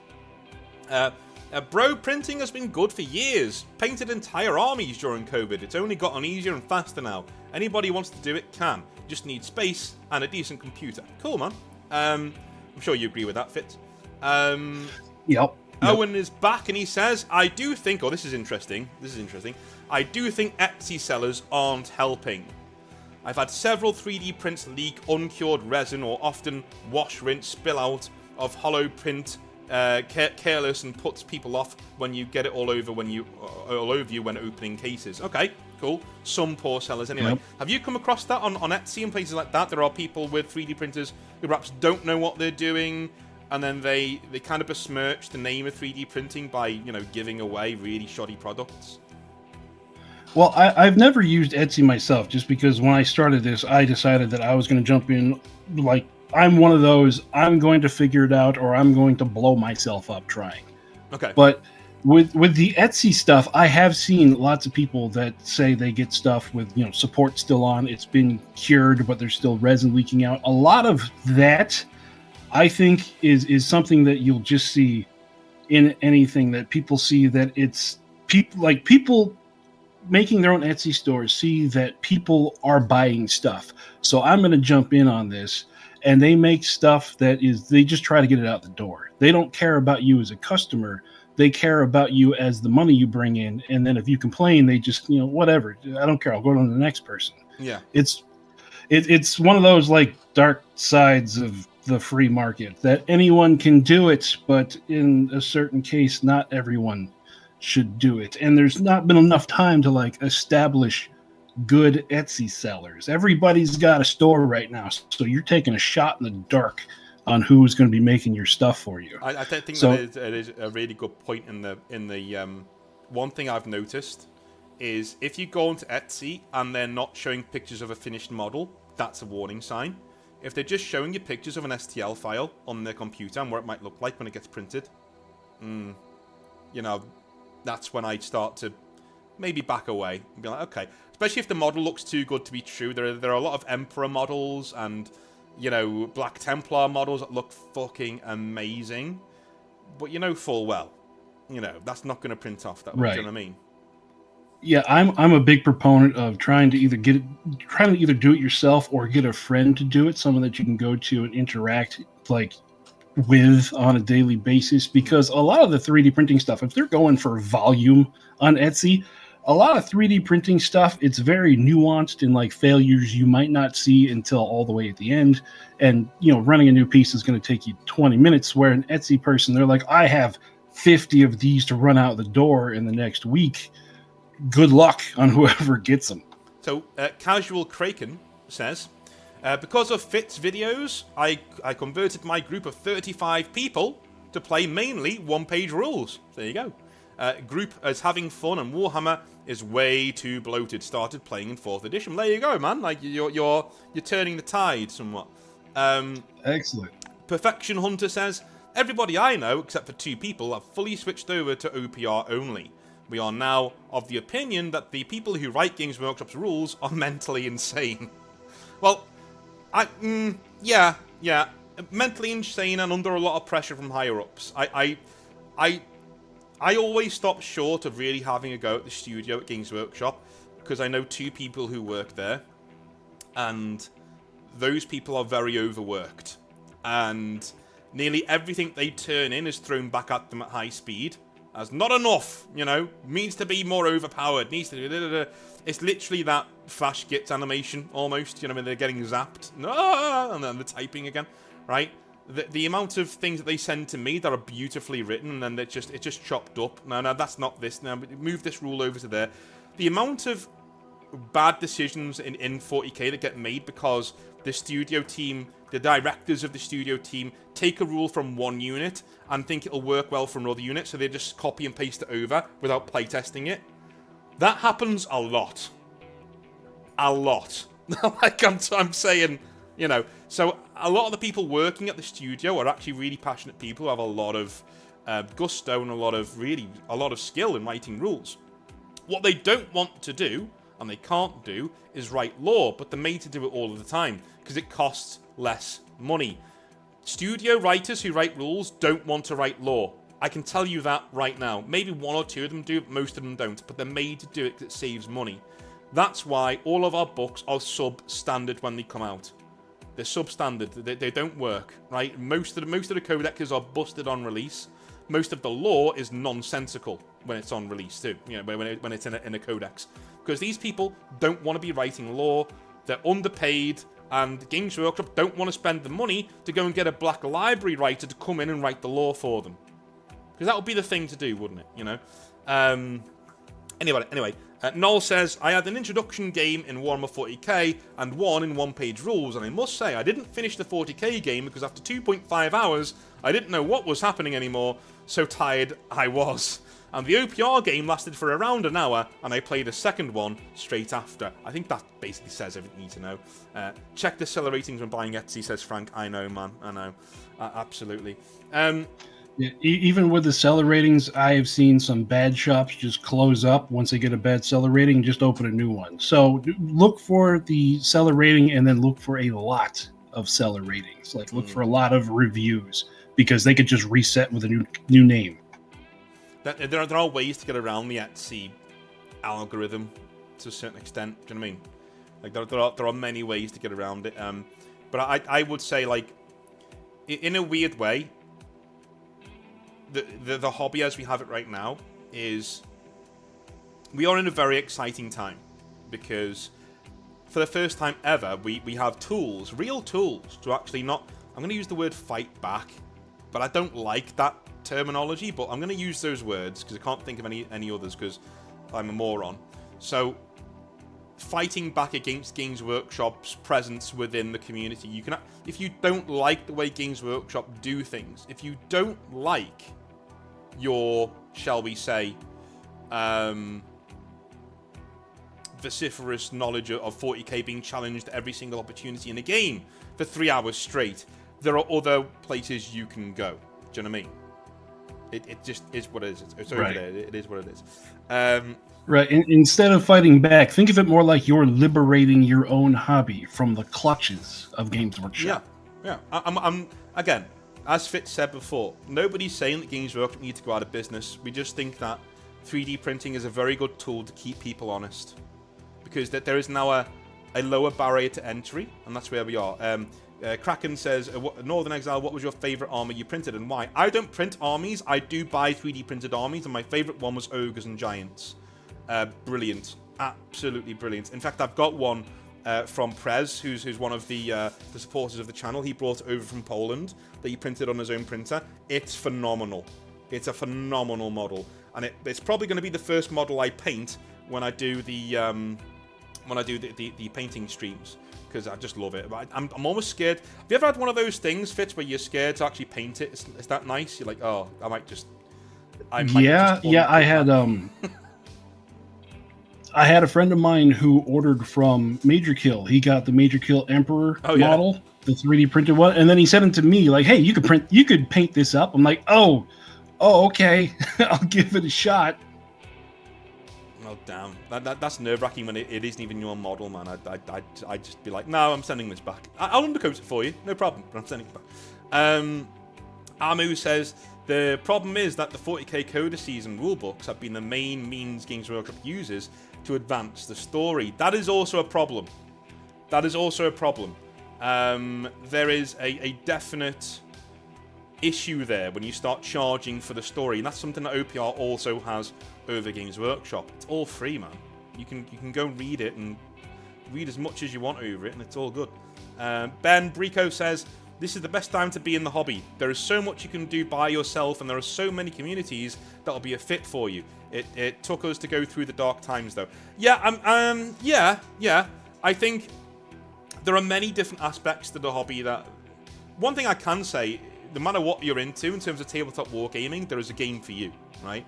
bro, printing has been good for years. Painted entire armies during COVID. It's only gotten easier and faster now. Anybody who wants to do it can. Just need space and a decent computer. Cool, man. I'm sure you agree with that, Fitz. Yep. Owen is back, and he says, I do think, this is interesting. I do think Etsy sellers aren't helping. I've had several 3D prints leak uncured resin or often wash, rinse, spill out of hollow print, careless, and puts people off when you get it all over you when opening cases. Okay, cool. Some poor sellers anyway. Yep. Have you come across that on Etsy and places like that? There are people with 3D printers who perhaps don't know what they're doing, and then they kind of besmirch the name of 3D printing by, giving away really shoddy products. Well, I've never used Etsy myself, just because when I started this, I decided that I was going to jump in. Like, I'm one of those, I'm going to figure it out, or I'm going to blow myself up trying. Okay. But with the Etsy stuff, I have seen lots of people that say they get stuff with, support still on. It's been cured, but there's still resin leaking out. A lot of that I think is something that you'll just see in anything that people see, that it's people making their own Etsy stores see that people are buying stuff. So I'm going to jump in on this. And they make stuff they just try to get it out the door. They don't care about you as a customer. They care about you as the money you bring in. And then if you complain, they just, whatever. I don't care. I'll go on to the next person. Yeah. It's one of those like dark sides of the free market that anyone can do it, but in a certain case, not everyone should do it. And there's not been enough time to like establish good Etsy sellers. Everybody's got a store right now, so you're taking a shot in the dark on who's going to be making your stuff for you. I think that is a really good point in the one thing I've noticed is if you go onto Etsy and they're not showing pictures of a finished model, that's a warning sign. If they're just showing you pictures of an STL file on their computer and what it might look like when it gets printed, that's when I'd start to maybe back away and be like, okay. Especially if the model looks too good to be true. There are a lot of Emperor models and, Black Templar models that look fucking amazing. But you know full well, that's not going to print off that way. Right. Do you know what I mean? Yeah, I'm a big proponent of trying to either do it yourself or get a friend to do it, someone that you can go to and interact with on a daily basis. Because a lot of the 3D printing stuff, if they're going for volume on Etsy, a lot of 3D printing stuff, it's very nuanced and like failures you might not see until all the way at the end. And, running a new piece is going to take you 20 minutes, where an Etsy person, they're like, I have 50 of these to run out the door in the next week. Good luck on whoever gets them. So, Casual Kraken says, because of Fitz videos, I converted my group of 35 people to play mainly one-page rules. There you go. Group is having fun, and Warhammer is way too bloated. Started playing in 4th edition. There you go, man. Like you're turning the tide somewhat. Excellent. Perfection Hunter says, everybody I know, except for 2 people, have fully switched over to OPR only. We are now of the opinion that the people who write Games Workshop's rules are mentally insane. Well, yeah, mentally insane and under a lot of pressure from higher ups. I always stop short of really having a go at the studio at Games Workshop because I know 2 people who work there, and those people are very overworked, and nearly everything they turn in is thrown back at them at high speed as not enough, needs to be more overpowered, needs to do. It's literally that Flash Gits animation almost, when they're getting zapped, and then they're typing again, right? The amount of things that they send to me that are beautifully written, and then it's just chopped up. No, that's not this. Now move this rule over to there. The amount of bad decisions in 40k that get made because the studio team, the directors of the studio team, take a rule from one unit and think it'll work well for another unit, so they just copy and paste it over without playtesting it. That happens a lot. A lot. Like I'm saying, so a lot of the people working at the studio are actually really passionate people who have a lot of gusto and a lot of skill in writing rules. What they don't want to do, and they can't do, is write lore, but they're made to do it all of the time because it costs less money. Studio writers who write rules don't want to write lore. I can tell you that right now. Maybe 1 or 2 of them do, most of them don't, but they're made to do it because it saves money. That's why all of our books are substandard when they come out. They're substandard. They don't work, right? Most of the codexes are busted on release. Most of the lore is nonsensical when it's on release too. When it's in a codex, because these people don't want to be writing lore. They're underpaid, and Games Workshop don't want to spend the money to go and get a black library writer to come in and write the lore for them, because that would be the thing to do, wouldn't it? Anyway. Noel says, I had an introduction game in Warhammer 40k and one in one-page rules, and I must say I didn't finish the 40k game because after 2.5 hours, I didn't know what was happening anymore, so tired I was. And the OPR game lasted for around an hour, and I played a second one straight after. I think that basically says everything you need to know. Check the seller ratings when buying Etsy, says Frank. I know, man. I know. Absolutely. Yeah, even with the seller ratings, I have seen some bad shops just close up once they get a bad seller rating and just open a new one. So look for the seller rating and then look for a lot of seller ratings. Like look for a lot of reviews because they could just reset with a new name. There are ways to get around the Etsy algorithm to a certain extent. Do you know what I mean? Like there are many ways to get around it. But I would say, like, in a weird way, the hobby as we have it right now is we are in a very exciting time because for the first time ever we have tools, real tools to actually not. I'm going to use the word fight back, but I don't like that terminology, but I'm going to use those words because I can't think of any others because I'm a moron. So fighting back against Games Workshop's presence within the community. You can, if you don't like the way Games Workshop do things, if you don't like your, shall we say, vociferous knowledge of 40k being challenged every single opportunity in a game for 3 hours straight, there are other places you can go. Do you know what I mean? It just is what it is. It's over right. there. It is what it is. Right. Instead of fighting back, think of it more like you're liberating your own hobby from the clutches of Games Workshop. Yeah. I'm again, as Fitz said before, nobody's saying that Games Workshop need to go out of business. We just think that 3D printing is a very good tool to keep people honest, because there is now a lower barrier to entry, and that's where we are. Kraken says, Northern Exile, what was your favourite army you printed and why? I don't print armies. I do buy 3D printed armies, and my favourite one was Ogres and Giants. Brilliant. Absolutely brilliant. In fact, I've got one from Prez, who's one of the supporters of the channel. He brought it over from Poland that he printed on his own printer. It's phenomenal. It's a phenomenal model. And it's probably going to be the first model I paint when I do the painting streams, because I just love it. I'm almost scared. Have you ever had one of those things, Fitz, where you're scared to actually paint it? Is that nice? You're like, oh, I might just. I had I had a friend of mine who ordered from Major Kill. He got the Major Kill Emperor model, the 3D printed one, and then he sent it to me like, "Hey, you could paint this up." I'm like, "Oh, okay, I'll give it a shot." Oh damn, that's nerve-wracking when it isn't even your model, man. I'd just be like, no, I'm sending this back. I'll undercoat it for you, no problem, but I'm sending it back. Amu says, the problem is that the 40k codices and rulebooks have been the main means Games Workshop uses to advance the story. That is also a problem. There is a definite issue there when you start charging for the story, and that's something that OPR also has over Games Workshop. It's all free, man. You can go read it and read as much as you want over it, and it's all good. Ben Brico says, this is the best time to be in the hobby. There is so much you can do by yourself, and there are so many communities that'll be a fit for you. It took us to go through the dark times, though. Yeah. I think there are many different aspects to the hobby that... One thing I can say, no matter what you're into in terms of tabletop wargaming, there is a game for you, right?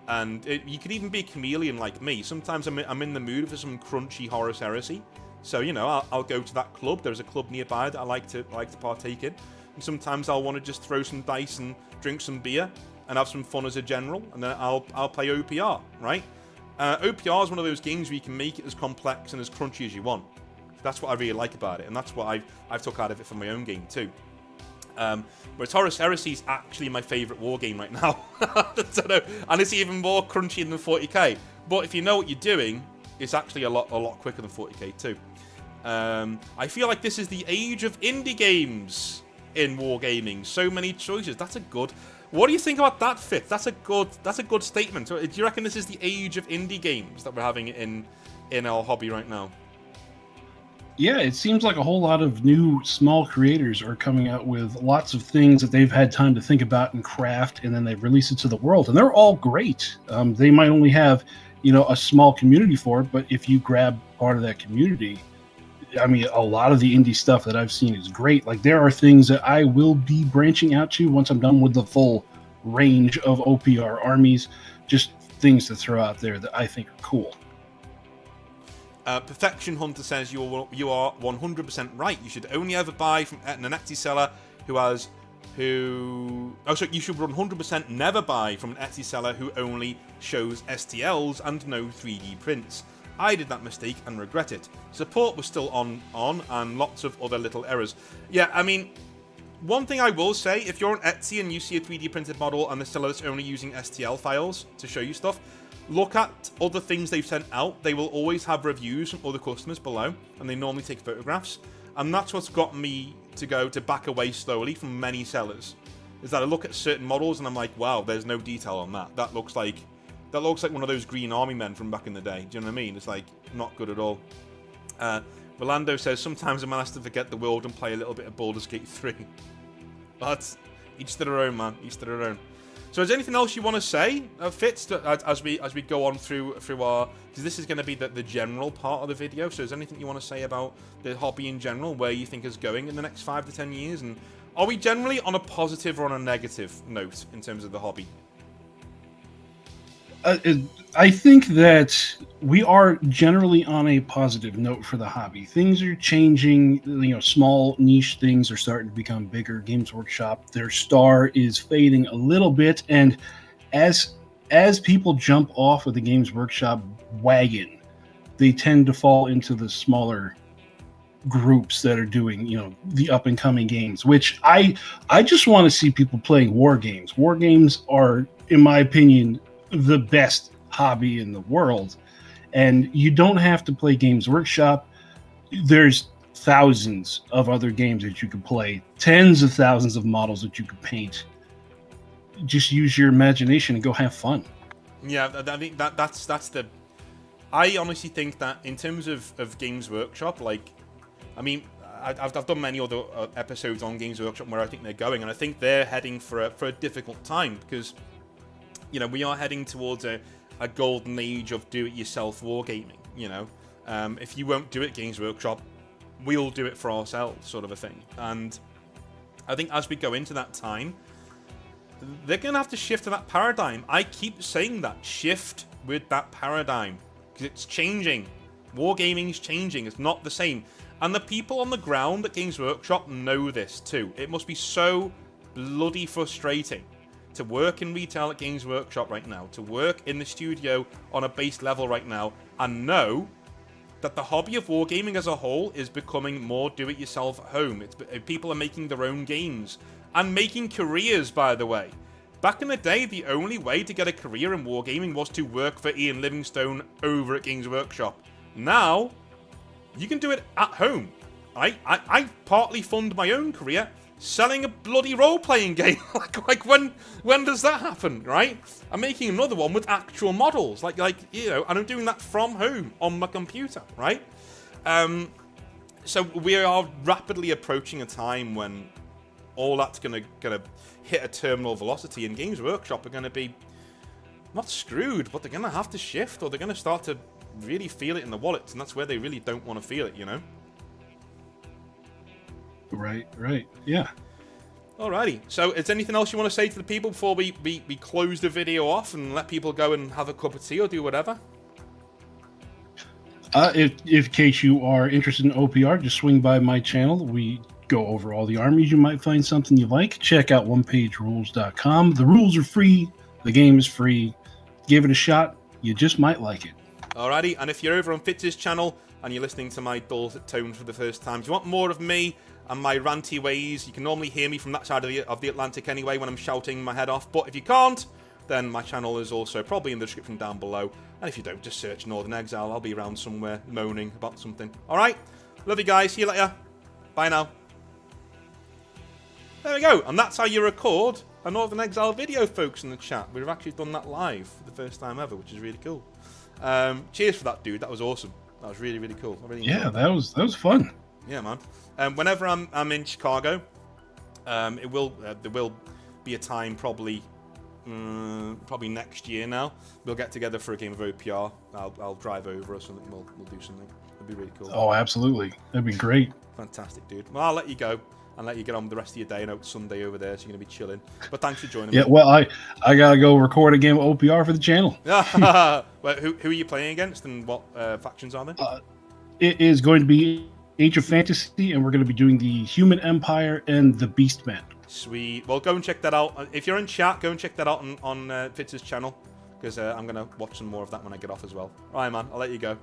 And you could even be a chameleon like me. Sometimes I'm in the mood for some crunchy Horus Heresy. So, you know, I'll go to that club. There's a club nearby that I like to partake in. And sometimes I'll want to just throw some dice and drink some beer and have some fun as a general. And then I'll play OPR, right? OPR is one of those games where you can make it as complex and as crunchy as you want. That's what I really like about it. And that's what I've took out of it for my own game too. Whereas Horus Heresy is actually my favourite war game right now. I don't know. And it's even more crunchy than 40k. But if you know what you're doing, it's actually a lot quicker than 40k too. I feel like this is the age of indie games in wargaming. So many choices. That's a good... What do you think about that, Fitz? That's a good statement. Do you reckon this is the age of indie games that we're having in our hobby right now? Yeah, it seems like a whole lot of new small creators are coming out with lots of things that they've had time to think about and craft, and then they release it to the world, and they're all great. They might only have, a small community for it, but if you grab part of that community, I mean, a lot of the indie stuff that I've seen is great. Like, there are things that I will be branching out to once I'm done with the full range of OPR armies, just things to throw out there that I think are cool. Perfection Hunter says you are 100% right. You should only ever buy from an Etsy seller you should 100% never buy from an Etsy seller who only shows STLs and no 3D prints. I did that mistake and regret it. Support was still on, and lots of other little errors. Yeah, I mean, one thing I will say, if you're on Etsy and you see a 3D printed model and the seller is only using STL files to show you stuff, look at other things they've sent out. They will always have reviews from other customers below, and they normally take photographs. And that's what's got me to back away slowly from many sellers. Is that I look at certain models and I'm like, wow, there's no detail on that. That looks like one of those green army men from back in the day. Do you know what I mean? It's like not good at all. Rolando says sometimes a man has to forget the world and play a little bit of Baldur's Gate 3. But each to their own, man. Each to their own. So, is there anything else you want to say, Fitz, as we go on through our? Because this is going to be the general part of the video. So, is there anything you want to say about the hobby in general, where you think is going in the next 5 to 10 years, and are we generally on a positive or on a negative note in terms of the hobby? I think that we are generally on a positive note for the hobby. Things are changing. Small niche things are starting to become bigger. Games Workshop, their star is fading a little bit, and as people jump off of the Games Workshop wagon, they tend to fall into the smaller groups that are doing, the up and coming games. Which I just want to see people playing war games. War games are, in my opinion, the best hobby in the world, and you don't have to play Games Workshop. There's thousands of other games that you could play, tens of thousands of models that you could paint. Just use your imagination and go have fun. Yeah, I think that's the. I honestly think that in terms of Games Workshop, I've done many other episodes on Games Workshop where I think they're going, and I think they're heading for a difficult time because, we are heading towards a golden age of do-it-yourself wargaming. If you won't do it, Games Workshop, we'll do it for ourselves, sort of a thing. And I think as we go into that time, they're going to have to shift to that paradigm. I keep saying that, shift with that paradigm, because it's changing. Wargaming's changing. It's not the same. And the people on the ground at Games Workshop know this too. It must be so bloody frustrating to work in retail at Games Workshop right now, to work in the studio on a base level right now, and know that the hobby of wargaming as a whole is becoming more do-it-yourself at home. People are making their own games, and making careers, by the way. Back in the day, the only way to get a career in wargaming was to work for Ian Livingstone over at Games Workshop. Now, you can do it at home. I partly fund my own career selling a bloody role-playing game. like when does that happen, right? I'm making another one with actual models, and I'm doing that from home on my computer, right? So we are rapidly approaching a time when all that's gonna hit a terminal velocity, and Games Workshop are gonna be not screwed, but they're gonna have to shift, or they're gonna start to really feel it in the wallets, and that's where they really don't want to feel it, Right, yeah. Alrighty, so is there anything else you want to say to the people before we close the video off and let people go and have a cup of tea or do whatever? If in case you are interested in OPR, just swing by my channel. We go over all the armies. You might find something you like. Check out onepagerules.com. The rules are free. The game is free. Give it a shot. You just might like it. Alrighty, and if you're over on Fitz's channel and you're listening to my dulcet tones for the first time, do you want more of me and my ranty ways? You can normally hear me from that side of the Atlantic anyway when I'm shouting my head off, but if you can't, then my channel is also probably in the description down below, and if you don't, just search Northern Exile. I'll be around somewhere moaning about something. Alright, love you guys, see you later, bye now. There we go, and that's how you record a Northern Exile video, folks, in the chat. We've actually done that live for the first time ever, which is really cool. Cheers for that, dude, that was awesome. That was really, really cool. I really enjoyed that was fun. Yeah, man. Whenever I'm in Chicago, there will be a time probably next year now. We'll get together for a game of OPR. I'll drive over or something. We'll do something. It'd be really cool. Oh, absolutely. That'd be great. Fantastic, dude. Well, I'll let you go and let you get on with the rest of your day. I know it's Sunday over there, so you're gonna be chilling. But thanks for joining me. Yeah, well, I gotta go record a game of OPR for the channel. Well, who are you playing against, and what factions are there? It is going to be Age of Fantasy, and we're going to be doing the Human Empire and the Beastmen. Sweet. Well, go and check that out. If you're in chat, go and check that out on Fitz's channel, because I'm going to watch some more of that when I get off as well. All right, man. I'll let you go.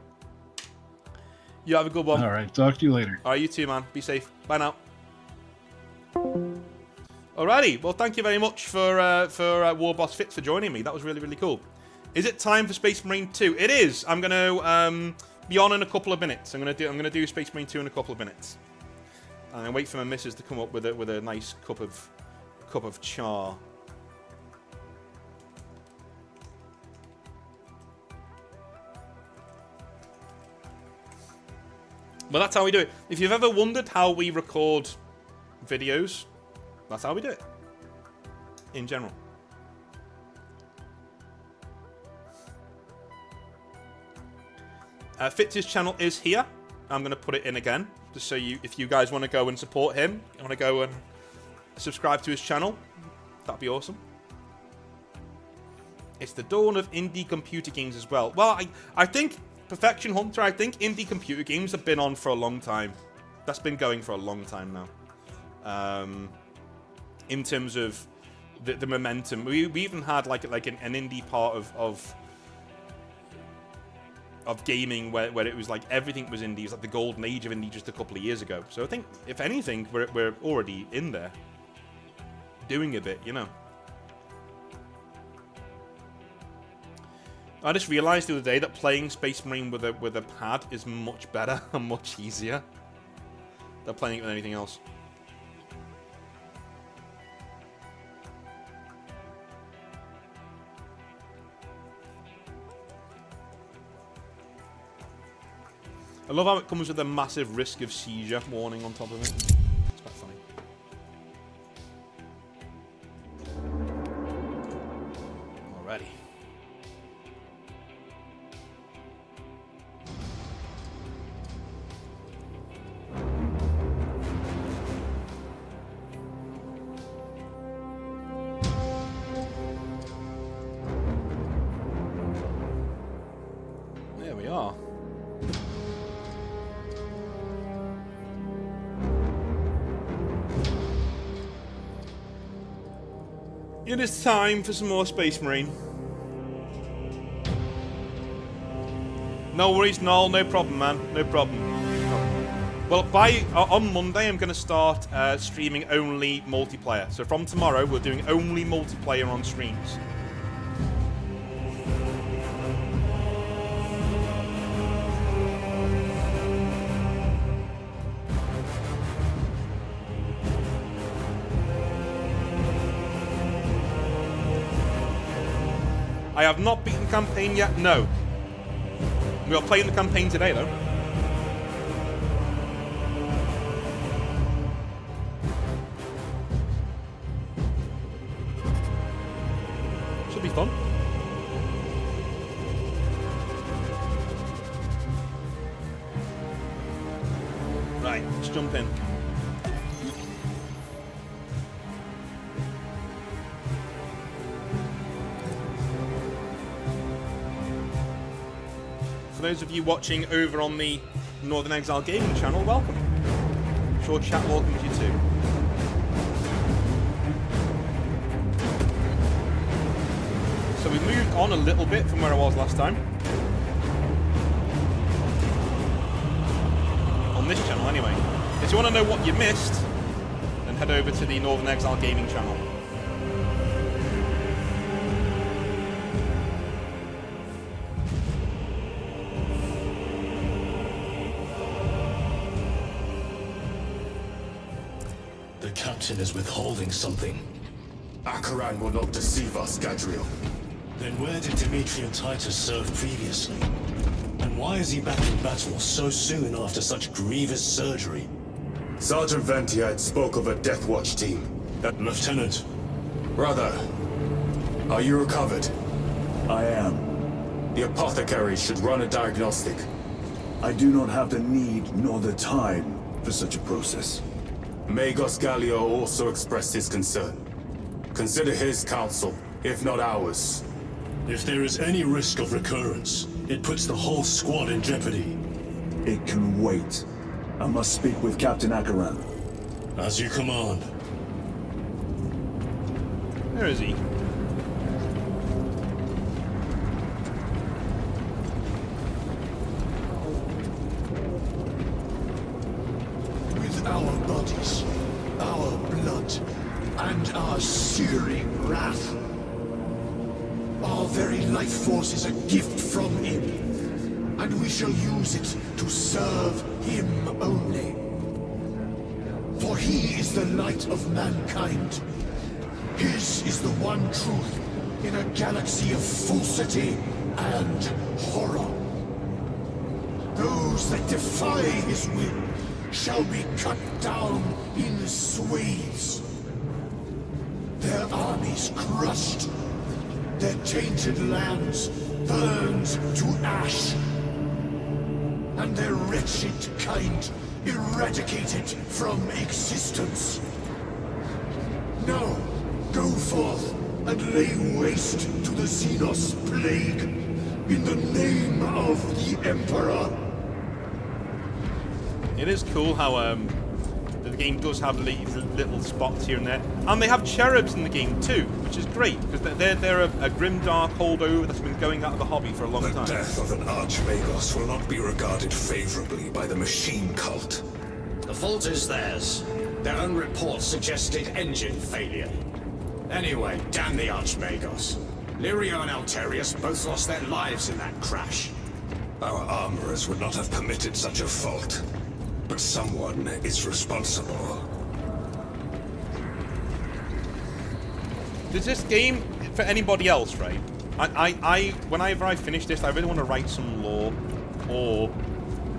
You have a good one. All right, talk to you later. All right, you too, man. Be safe. Bye now. Alrighty, well, thank you very much for Warboss Fitz for joining me. That was really, really cool. Is it time for Space Marine 2? It is. I'm gonna be on in a couple of minutes. I'm gonna do Space Marine 2 in a couple of minutes. And wait for my missus to come up with a nice cup of char. But that's how we do it. If you've ever wondered how we record videos, that's how we do it. In general. Fitz's channel is here. I'm going to put it in again. Just so if you guys want to go and support him, you want to go and subscribe to his channel, that'd be awesome. It's the dawn of indie computer games as well. Well, I think Perfection Hunter, I think indie computer games have been on for a long time. That's been going for a long time now. In terms of the momentum, we even had like an indie part of gaming where it was like everything was indie. It was like the golden age of indie just a couple of years ago. So I think if anything, we're already in there, doing a bit, you know. I just realised the other day that playing Space Marine with a pad is much better and much easier than playing it with anything else. I love how it comes with a massive risk of seizure warning on top of it. It's quite funny. Alrighty. There we are. It is time for some more Space Marine. No worries, Noel. No problem, man. No problem. Well, on Monday, I'm going to start streaming only multiplayer. So from tomorrow, we're doing only multiplayer on streams. I have not beaten the campaign yet, no. We are playing the campaign today, though. Should be fun. Right, let's jump in. For those of you watching over on the Northern Exile Gaming channel, welcome. I'm sure chat welcomes you too. So we've moved on a little bit from where I was last time. On this channel anyway. If you want to know what you missed, then head over to the Northern Exile Gaming channel. The captain is withholding something. Acheran will not deceive us, Gadriel. Then where did Dimitri and Titus serve previously? And why is he back in battle so soon after such grievous surgery? Sergeant Ventiad spoke of a Death Watch team. Lieutenant. Brother, are you recovered? I am. The apothecary should run a diagnostic. I do not have the need nor the time for such a process. Magos Gallio also expressed his concern. Consider his counsel, if not ours. If there is any risk of recurrence, it puts the whole squad in jeopardy. It can wait. I must speak with Captain Acheran. As you command. Where is he? our bodies, our blood, and our searing wrath. Our very life force is a gift from him, and we shall use it to serve him only. For he is the light of mankind. His is the one truth in a galaxy of falsity and horror. Those that defy his will shall be cut down in swathes. Their armies crushed, their tainted lands burned to ash, and their wretched kind eradicated from existence. Now, go forth and lay waste to the Xenos plague in the name of the Emperor. It is cool how the game does have little spots here and there, and they have cherubs in the game too, which is great because they're a grimdark holdover that's been going out of the hobby for a long time. The death of an Archmagos will not be regarded favorably by the machine cult. The fault is theirs. Their own reports suggested engine failure. Anyway, damn the Archmagos. Lirio and Alterius both lost their lives in that crash. Our armorers would not have permitted such a fault. But someone is responsible. Does this game, for anybody else, right? Whenever I finish this, I really want to write some lore or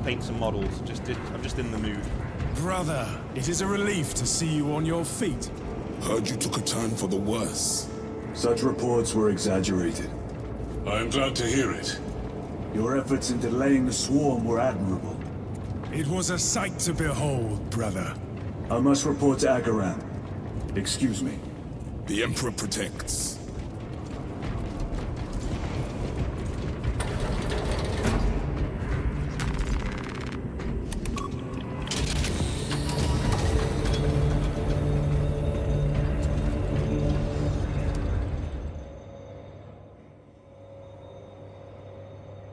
paint some models. I'm just in the mood. Brother, it is a relief to see you on your feet. Heard you took a turn for the worse. Such reports were exaggerated. I am glad to hear it. Your efforts in delaying the swarm were admirable. It was a sight to behold, brother. I must report to Agaran. Excuse me. The Emperor protects.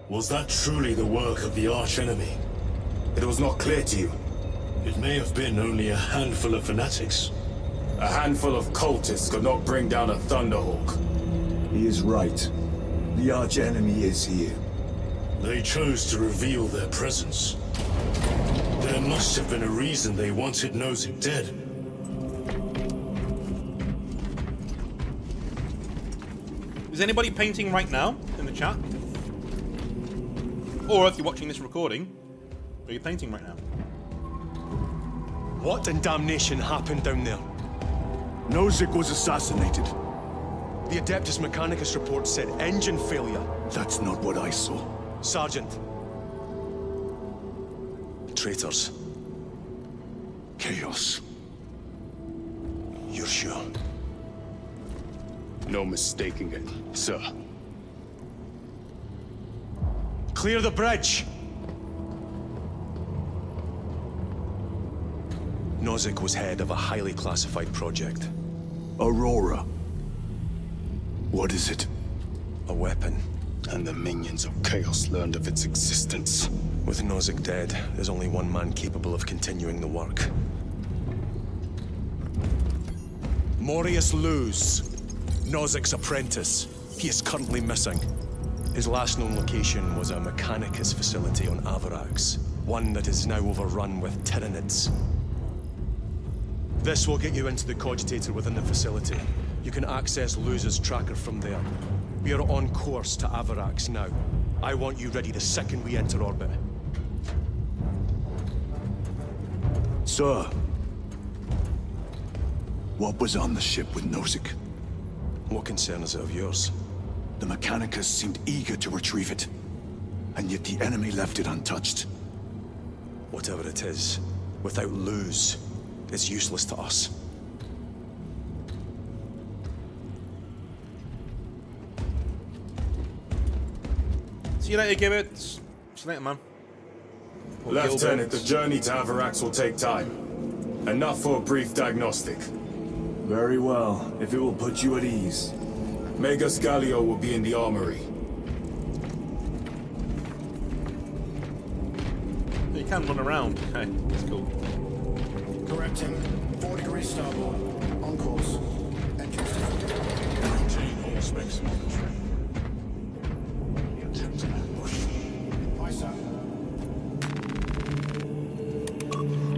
Was that truly the work of the archenemy? It was not clear to you. It may have been only a handful of fanatics. A handful of cultists could not bring down a Thunderhawk. He is right. The archenemy is here. They chose to reveal their presence. There must have been a reason they wanted Nozick dead. Is anybody painting right now in the chat? Or if you're watching this recording, are you painting right now? What in damnation happened down there? Nozick was assassinated. The Adeptus Mechanicus report said engine failure. That's not what I saw. Sergeant. Traitors. Chaos. You're sure? No mistaking it, sir. Clear the bridge! Nozick was head of a highly classified project. Aurora. What is it? A weapon. And the minions of Chaos learned of its existence. With Nozick dead, there's only one man capable of continuing the work. Morius Luz, Nozick's apprentice. He is currently missing. His last known location was a Mechanicus facility on Avarax, one that is now overrun with Tyranids. This will get you into the cogitator within the facility. You can access Luz's tracker from there. We are on course to Avarax now. I want you ready the second we enter orbit. Sir. What was on the ship with Nozick? What concern is it of yours? The Mechanicus seemed eager to retrieve it. And yet the enemy left it untouched. Whatever it is, without Luz, it's useless to us. See you later, Gibbets. See you later, man. Or Lieutenant, Gilbert. the journey to Avarax will take time. Enough for a brief diagnostic. Very well, if it will put you at ease. Magus Gallio will be in the armory. You can run around. Okay, that's cool. Directing. 4 degrees starboard. On course. Engines defective. Maintain all specs monitoring. Attempt an ambush. Aye, sir.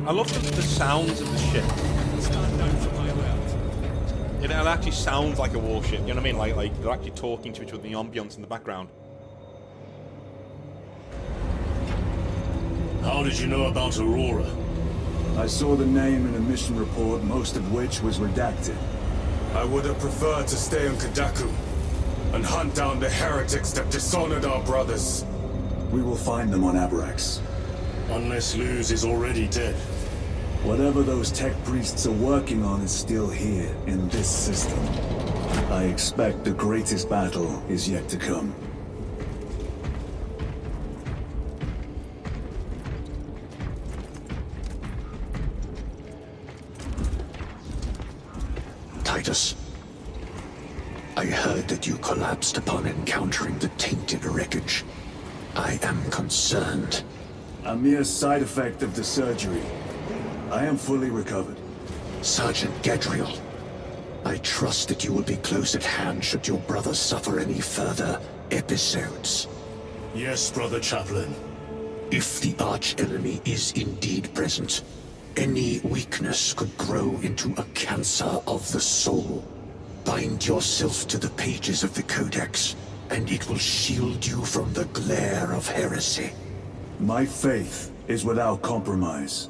I love the sounds of the ship. Stand down for my alert. It actually sounds like a warship, you know what I mean? Like they're actually talking to each other, the ambience in the background. How did you know about Aurora? I saw the name in a mission report, most of which was redacted. I would have preferred to stay on Kadaku and hunt down the heretics that dishonored our brothers. We will find them on Abrax. Unless Luz is already dead. Whatever those tech priests are working on is still here, in this system. I expect the greatest battle is yet to come. Titus, I heard that you collapsed upon encountering the tainted wreckage. I am concerned. A mere side effect of the surgery. I am fully recovered. Sergeant Gadriel, I trust that you will be close at hand should your brother suffer any further episodes. Yes, Brother Chaplain. If the arch-enemy is indeed present, any weakness could grow into a cancer of the soul. Bind yourself to the pages of the Codex, and it will shield you from the glare of heresy. My faith is without compromise.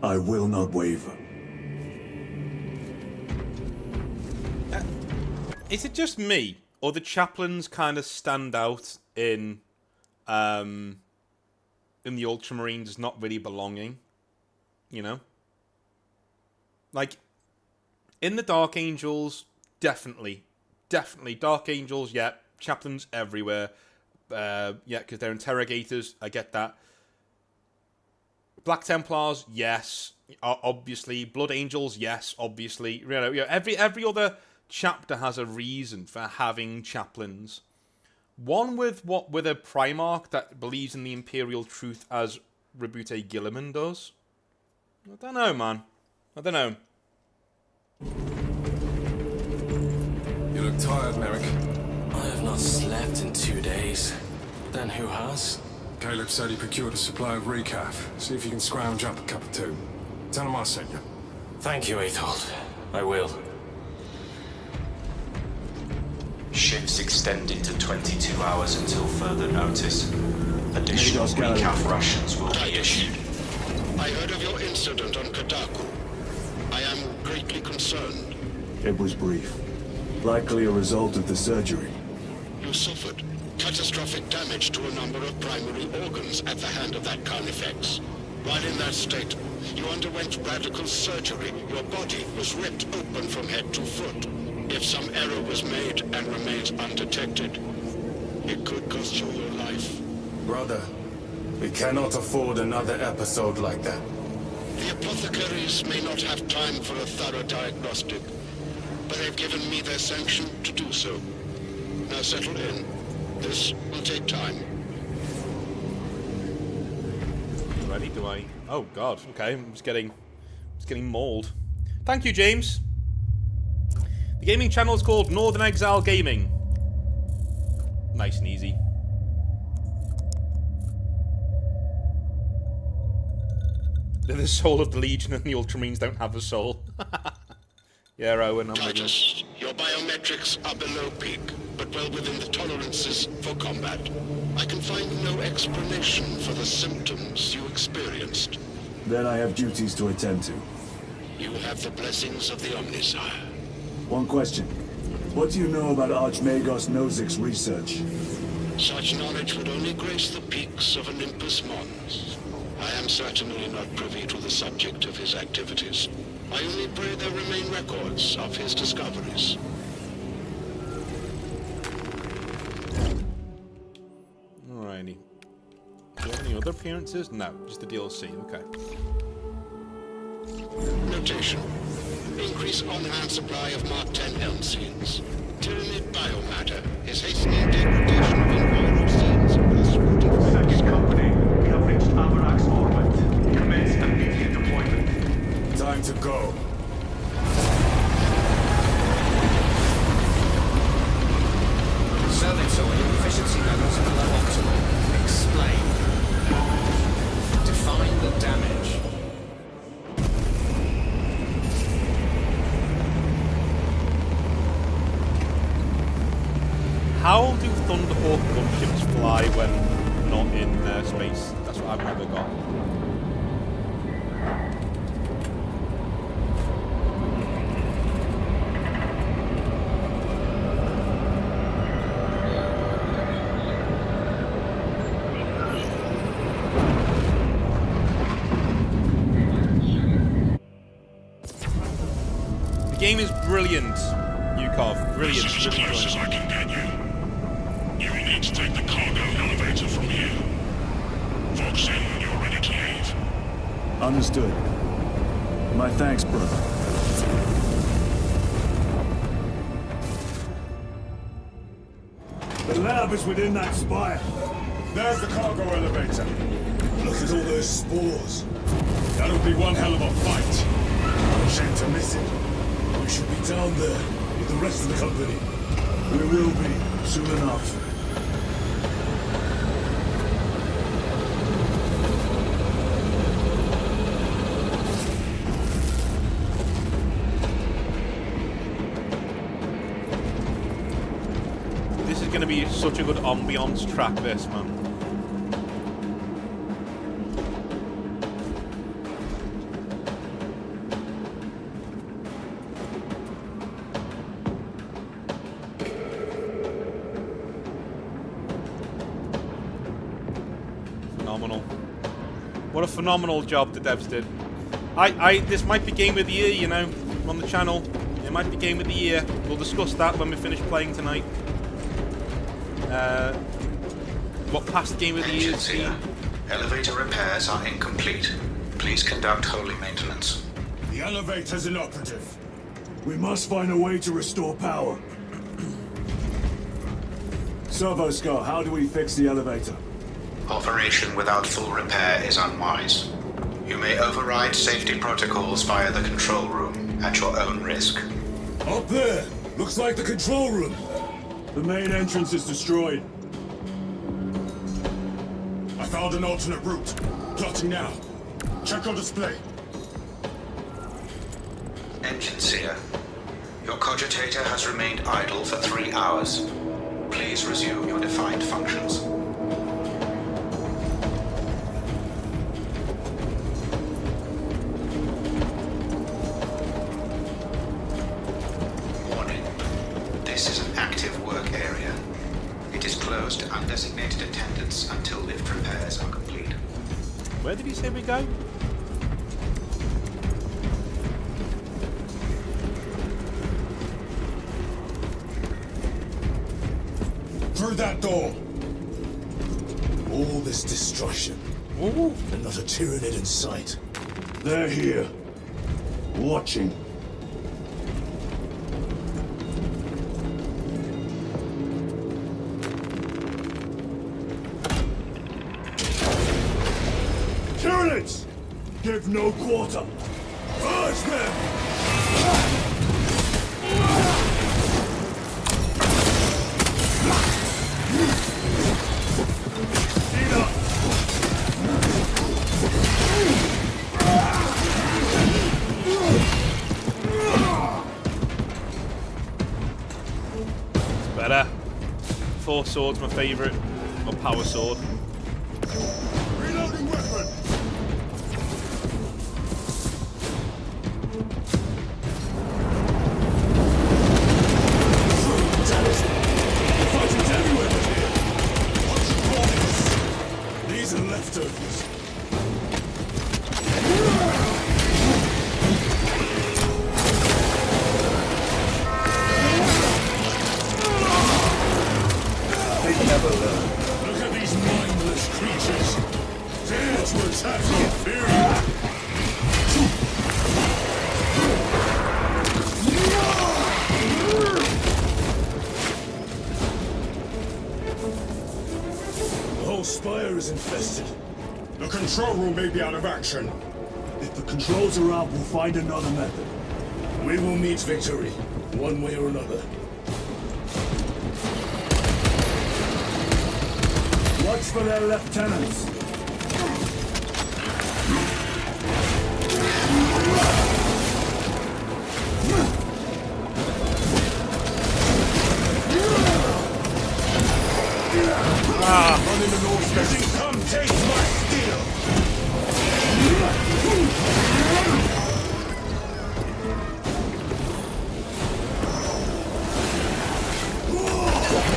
I will not waver. Is it just me, or the chaplains kind of stand out in the Ultramarines not really belonging? You know? Like, in the Dark Angels, definitely. Dark Angels, yeah. Chaplains everywhere. Yeah, because they're interrogators, I get that. Black Templars, yes, obviously. Blood Angels, yes, obviously. You know, every other chapter has a reason for having chaplains. One with a Primarch that believes in the Imperial truth as Rebute Gilliman does. I don't know, man. I don't know. You look tired, Merrick. I have not slept in 2 days. Then who has? Caleb said he procured a supply of recaf. See if you can scrounge up a cup or two. Tell him I sent you. Thank you, Aethold. I will. Shifts extended to 22 hours until further notice. Additional recaf rations will be issued. I heard of your incident on Kadaku. I am greatly concerned. It was brief. Likely a result of the surgery. You suffered catastrophic damage to a number of primary organs at the hand of that Carnifex. While in that state, you underwent radical surgery. Your body was ripped open from head to foot. If some error was made and remains undetected, it could cost you your life. Brother, we cannot afford another episode like that. The apothecaries may not have time for a thorough diagnostic, but they've given me their sanction to do so. Now settle in. This will take time. Ready? Do I? Oh God. Okay, I'm just getting mauled. Thank you, James. The gaming channel is called Northern Exile Gaming. Nice and easy. They're the soul of the Legion, and the Ultramarines don't have a soul. Yeah, Owen, I'm Titus, your biometrics are below peak, but well within the tolerances for combat. I can find no explanation for the symptoms you experienced. Then I have duties to attend to. You have the blessings of the Omnisire. One question. What do you know about Archmagos Nozick's research? Such knowledge would only grace the peaks of Olympus Mons. I am certainly not privy to the subject of his activities. I only pray there remain records of his discoveries. Alrighty. Do you have any other appearances? No, just the DLC. Okay. Notation. Increase on-hand supply of Mark 10 Elmseeds. Tyranid biomatter is hastening degradation of environmental scenes. Search company, we have reached Avarax orbit. Commence immediate deployment. Time to go. Servitor efficiency levels are below optimal. Explain. Define the damage. How do Thunderhawk gunships fly when not in space? That's what I've never got. The game is brilliant, Yukov. Brilliant. This is as close as I can get you. You will need to take the cargo elevator from here. Fox in when you're ready to leave. Understood. My thanks, brother. The lab is within that spire. There's the cargo elevator. Look at all those spores. That'll be one hell of a fight. Shame to miss it. We should be down there with the rest of the company. We will be, soon enough. This is going to be such a good ambiance track, this, man. Phenomenal. What a phenomenal job the devs did. This might be game of the year, you know, on the channel. It might be game of the year. We'll discuss that when we finish playing tonight. What past game of the year is Engines here. Elevator repairs are incomplete. Please conduct holy maintenance. The elevator's inoperative. We must find a way to restore power. Servo Scar, how do we fix the elevator? Operation without full repair is unwise. You may override safety protocols via the control room at your own risk. Up there! Looks like the control room. The main entrance is destroyed. I found an alternate route. Plotting now. Check your display. Engines here. Your cogitator has remained idle for 3 hours. Please resume your defined functions. Warning. This is an active work area. It is closed to undesignated attendants until lift repairs are complete. Where did he say we go? Through that door. All this destruction. Ooh. And not a Tyranid in sight. They're here. Watching. Tyranids! Give no quarter. Urge them! Better. Force sword's my favourite. Or power sword. Reloading weapon! Fighters everywhere but here! What's your warnings? These are leftovers. They never learn. Look at these mindless creatures. Dare to attack the inferior. The whole spire is infested. The control room may be out of action. If the controls are out, we'll find another method. We will meet victory, one way or another. Watch for their lieutenants. Run in the north direction. Come taste my steel!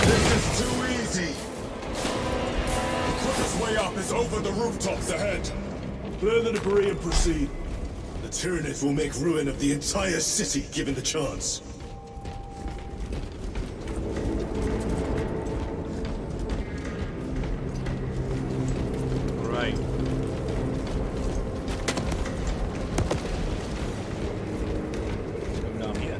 This is too easy. The quickest way up is over the rooftops ahead. Clear the debris and proceed. The Tyranids will make ruin of the entire city given the chance. Right. Let's go down here.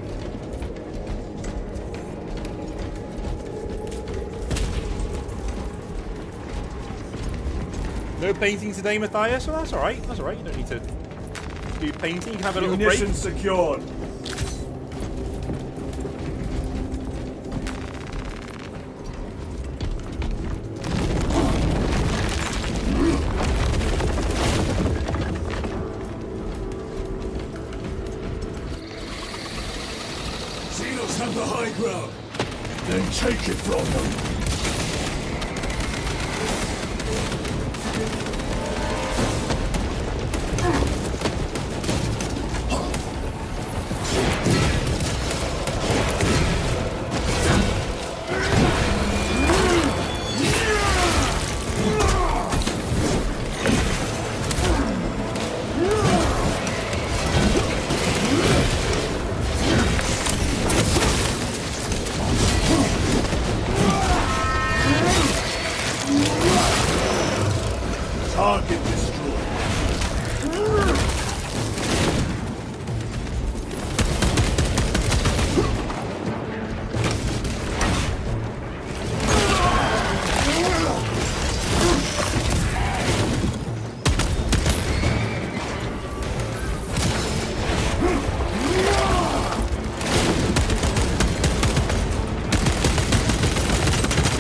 No painting today, Matthias? Well, that's alright. That's alright. You don't need to do painting. You can have a little break. Munitions secured. Xenos have the high ground. Then take it from them. Target destroyed.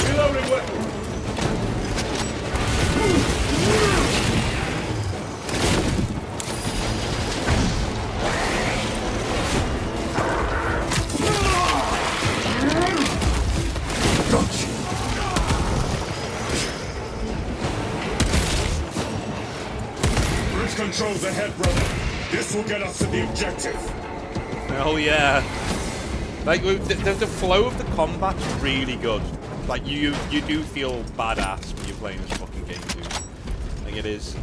Reloading weapon. Bridge controls ahead, brother. This will get us to the objective. Oh yeah. Like the flow of the combat's really good. Like you do feel badass when you're playing this fucking game, dude. Like it is.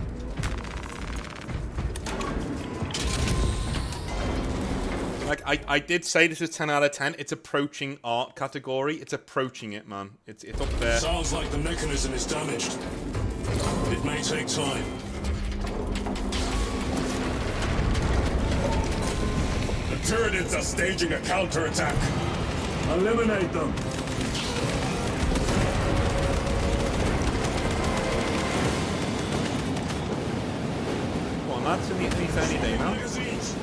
Like I did say this is 10 out of 10. It's approaching art category. It's approaching it, man. It's up there. Sounds like the mechanism is damaged. It may take time. The Tyranids are staging a counterattack. Eliminate them. Come on, that's any day now. Magazines.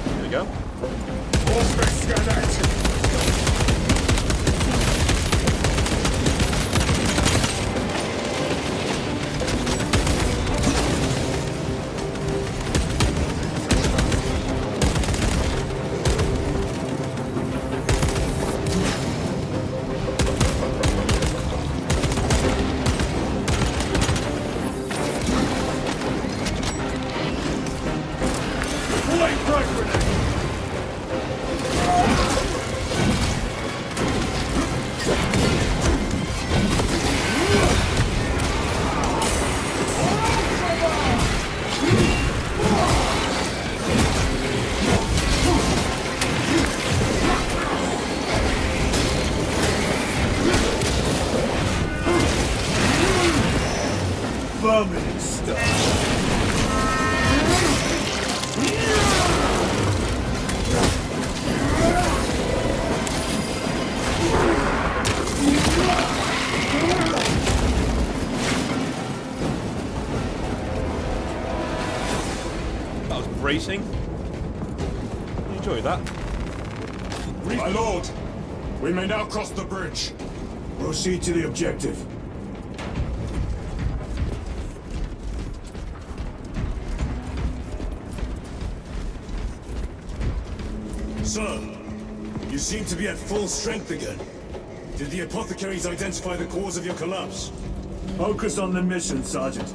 There we go. All space scan active. Vermin stuff. of racing. I enjoy that. My lord, we may now cross the bridge. Proceed to the objective. Sir, you seem to be at full strength again. Did the apothecaries identify the cause of your collapse? Focus on the mission, Sergeant.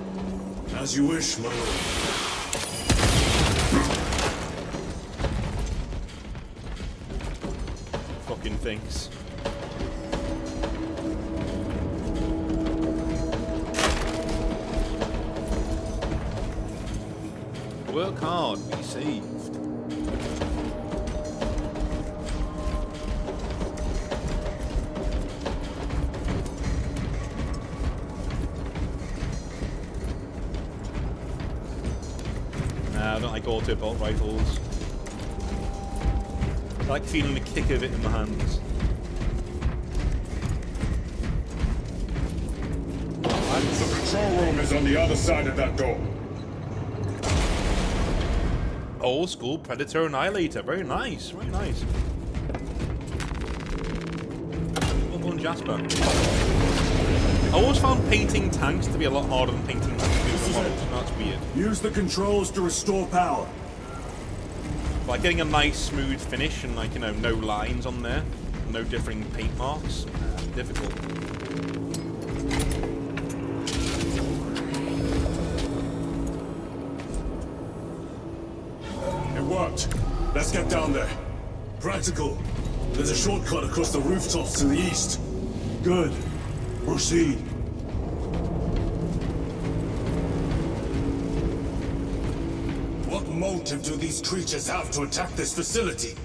As you wish, my lord. Fucking things. Work hard, be saved. Nah, I don't like auto-bolt rifles. I like feeling the kick of it in my hands. The control room is on the other side of that door. Old school Predator Annihilator. Very nice. Very nice. Well done, Jasper. I always found painting tanks to be a lot harder than painting models. That's weird. Use the controls to restore power. Like getting a nice smooth finish and, like, you know, no lines on there, no differing paint marks. Difficult. It worked. Let's get down there. Practical. There's a shortcut across the rooftops to the east. Good. Proceed. What motive do these creatures have to attack this facility?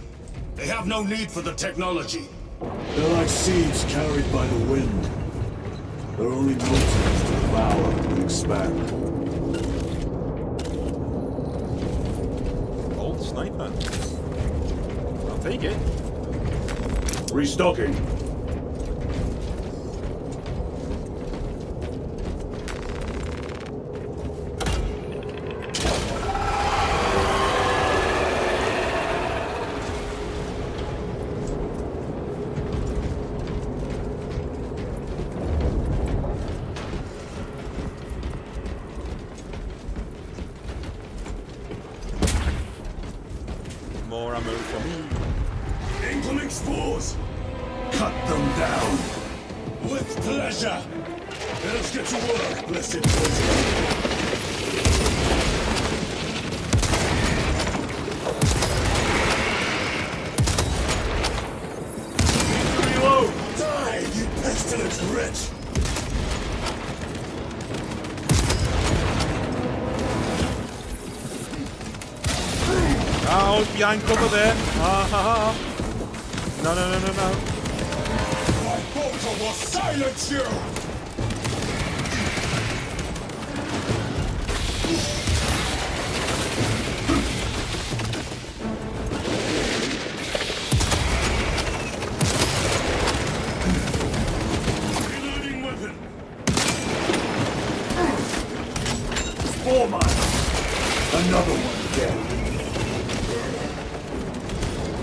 They have no need for the technology. They're like seeds carried by the wind. Their only motive is to devour and expand. Old sniper. I'll take it. Restocking. More ammo for me. Incoming spores! Cut them down. With pleasure! Let us get to work, blessed protege. Reload! Die, you pestilent wretch! Oh, behind cover there. Ha ha ha. No, no, no, no, no. My bolter will silence you! Reloading weapon! Spore mine. Another one dead.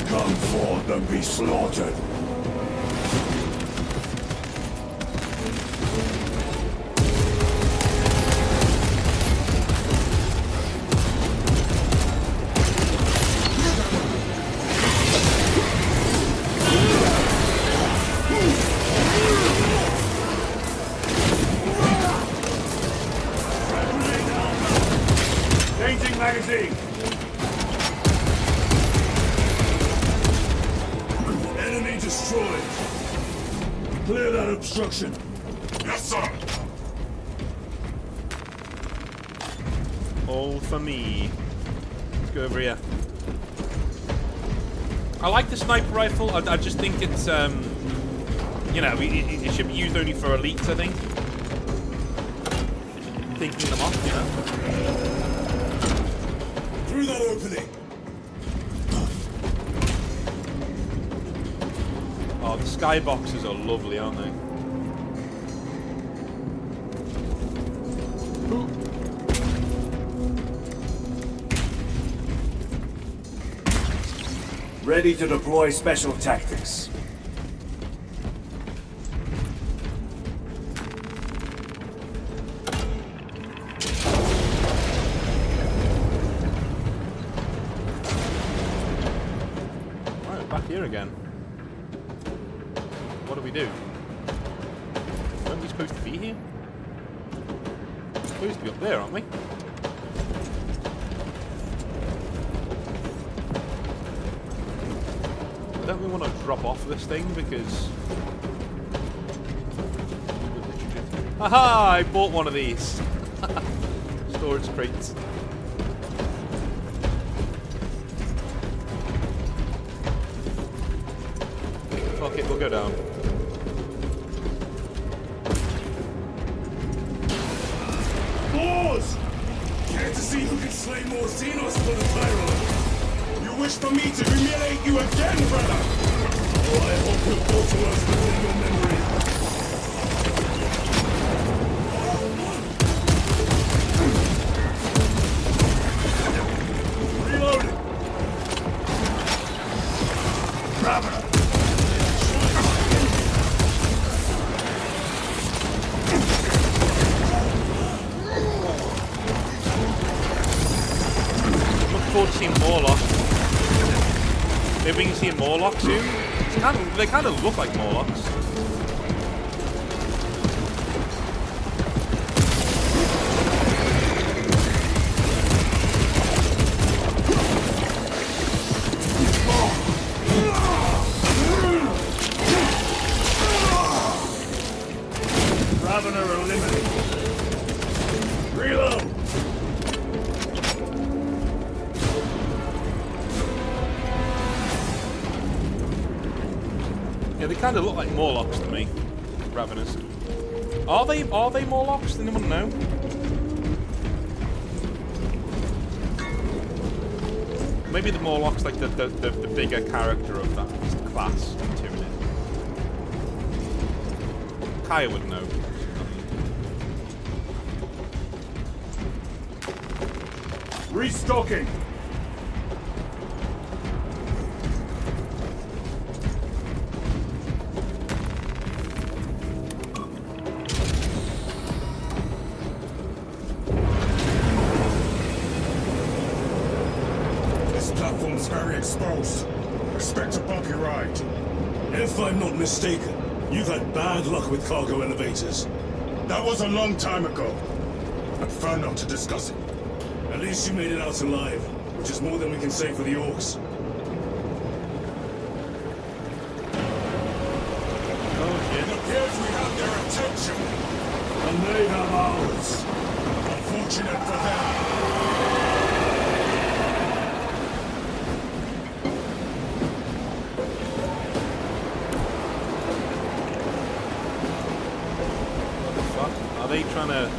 Come forth and be slaughtered. Changing magazine. Enemy destroyed! Clear that obstruction. Yes, sir! All for me. Let's go over here. I like the sniper rifle. I just think it's, you know, it should be used only for elites, I think. Thinking them off, you know. Through that opening! Oh, the skyboxes are lovely, aren't they? Ready to deploy special tactics. Right, back here again. What do we do? Aren't we supposed to be here? We're supposed to be up there, aren't we? Don't we want to drop off this thing because... Aha! I bought one of these. Storage crates. Okay, we'll go down. Pause! Care to see who can slay more Xenos for the Tyrant? You wish for me to humiliate you again, brother? Oh, I hope you'll go to us within your memory. Reloading! Ravener! Look forward to seeing Morlock. Maybe we can see a Morlock soon. They kind of look like Morlocks. Ravener eliminated. Reload! Yeah, they kind of look like Morlocks to me. Raveners. Are they Morlocks? Does anyone know? Maybe the Morlock's like the bigger character of that class in Tyranid. Kaya would know. Restocking! This platform's very exposed. Expect a bumpy ride. If I'm not mistaken, you've had bad luck with cargo elevators. That was a long time ago. I prefer not to discuss it. At least you made it out alive, which is more than we can say for the orcs. It appears we have their attention. And they have ours. Unfortunate for them. What the fuck? Are they trying to...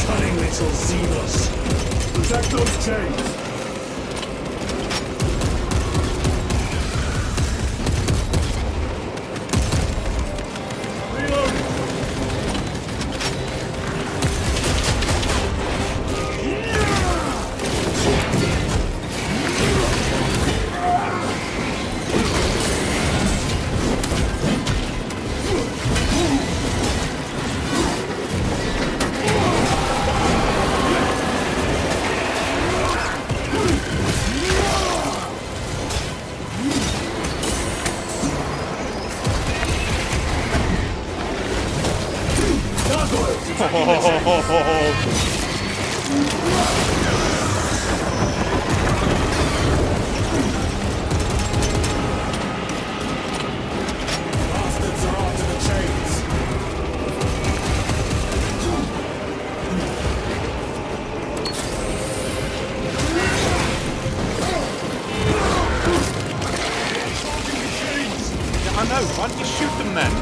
Cunning little Xenos. Protect those chains. Reloading. Bastards are after the chains. Yeah, I know. Why don't you shoot them then?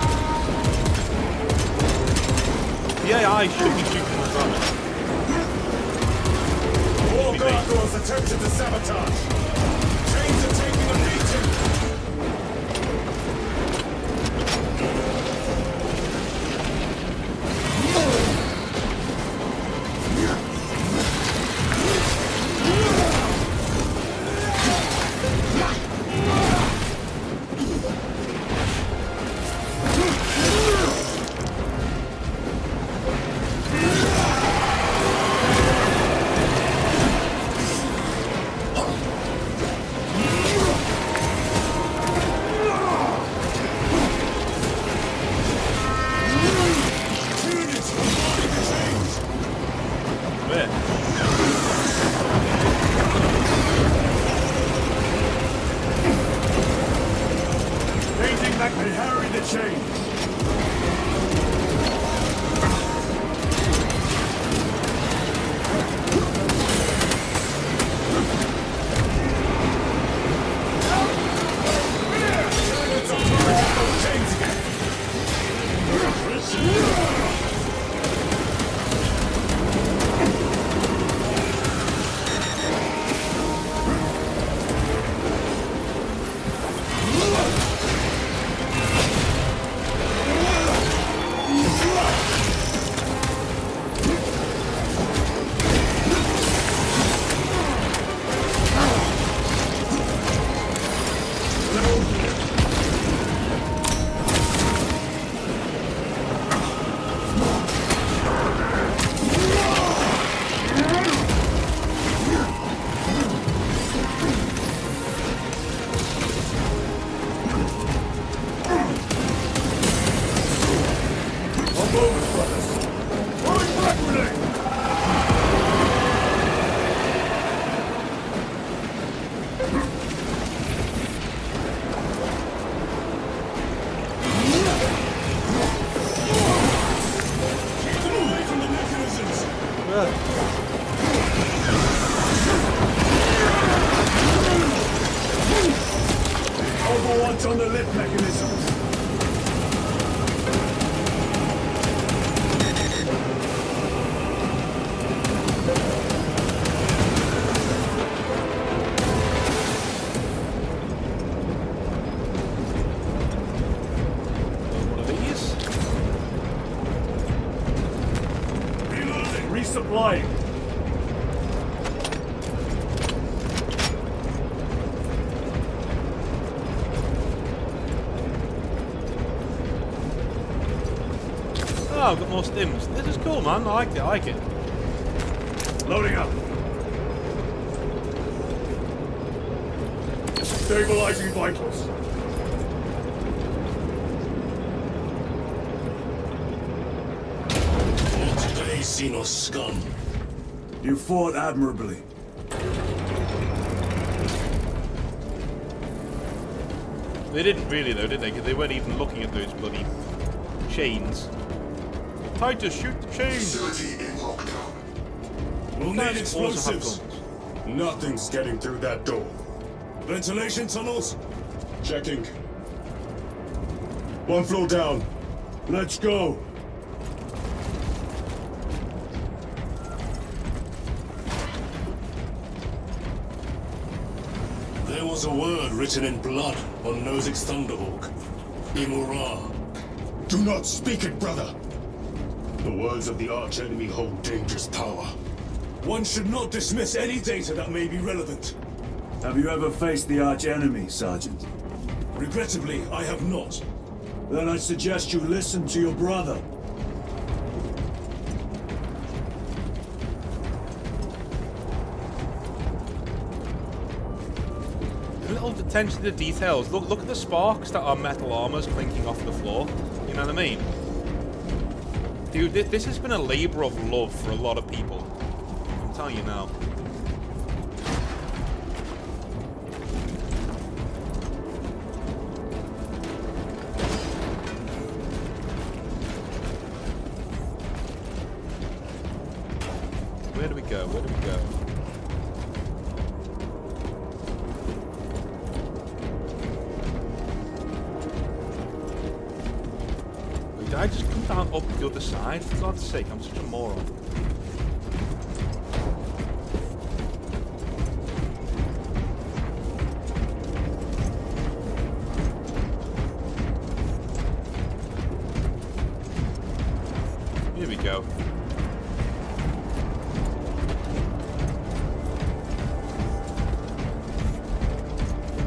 The AI should be shooting as well. All gargoyles attempted to sabotage. Chains are taking a beating. that may harry the chains. Overwatch on the lift mechanisms. One of these. Reloading. Resupplying. Oh, I've got more stims. This is cool, man. I like it. I like it. Loading up. Stabilizing vitals. For today, Xenos scum. You fought admirably. They didn't really, though, did they? Because they weren't even looking at those bloody chains. Titus, shoot the chains! Facility in lockdown. We'll You need guys also have explosives. guns. Nothing's getting through that door. Ventilation tunnels. Checking. One floor down. Let's go. There was a word written in blood on Nozick's Thunderhawk. Imura. Do not speak it, brother. The words of the archenemy hold dangerous power. One should not dismiss any data that may be relevant. Have you ever faced the arch-enemy, Sergeant? Regrettably, I have not. Then I suggest you listen to your brother. A little attention to the details. Look at the sparks that are metal armors clinking off the floor. You know what I mean? Dude, this has been a labor of love for a lot of people. I'm telling you now. Where do we go? Where do we go? Did I just come down up the other side? For God's sake, I'm such a moron. Here we go.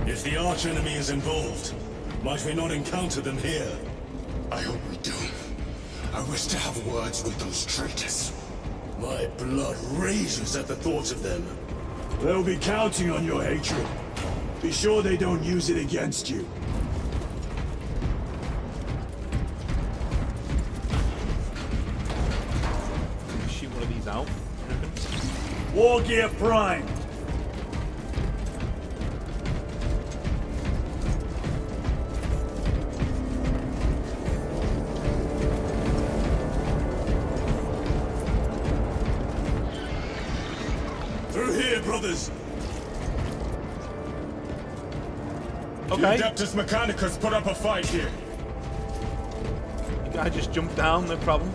If the archenemy is involved, might we not encounter them here? I hope we do. I wish to have words with those traitors. My blood rages at the thought of them. They'll be counting on your hatred. Be sure they don't use it against you. Shoot one of these out. War gear prime. brothers. Okay. The Adeptus Mechanicus put up a fight here. You guys just jump down, no problem.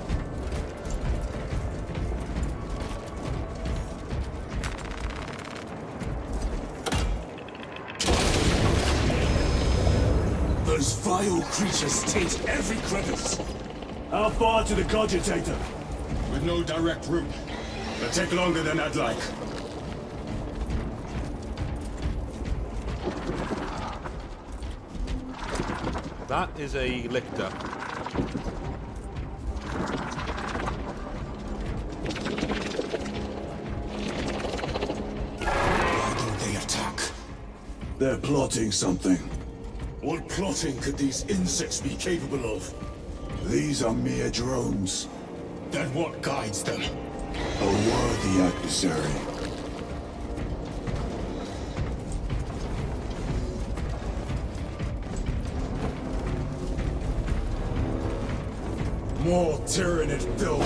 Those vile creatures taint every crevice. How far to the cogitator? With no direct route. It'll take longer than I'd like. That is a lictor. Why don't they attack? They're plotting something. What plotting could these insects be capable of? These are mere drones. Then what guides them? A worthy adversary. More tyrannid filth.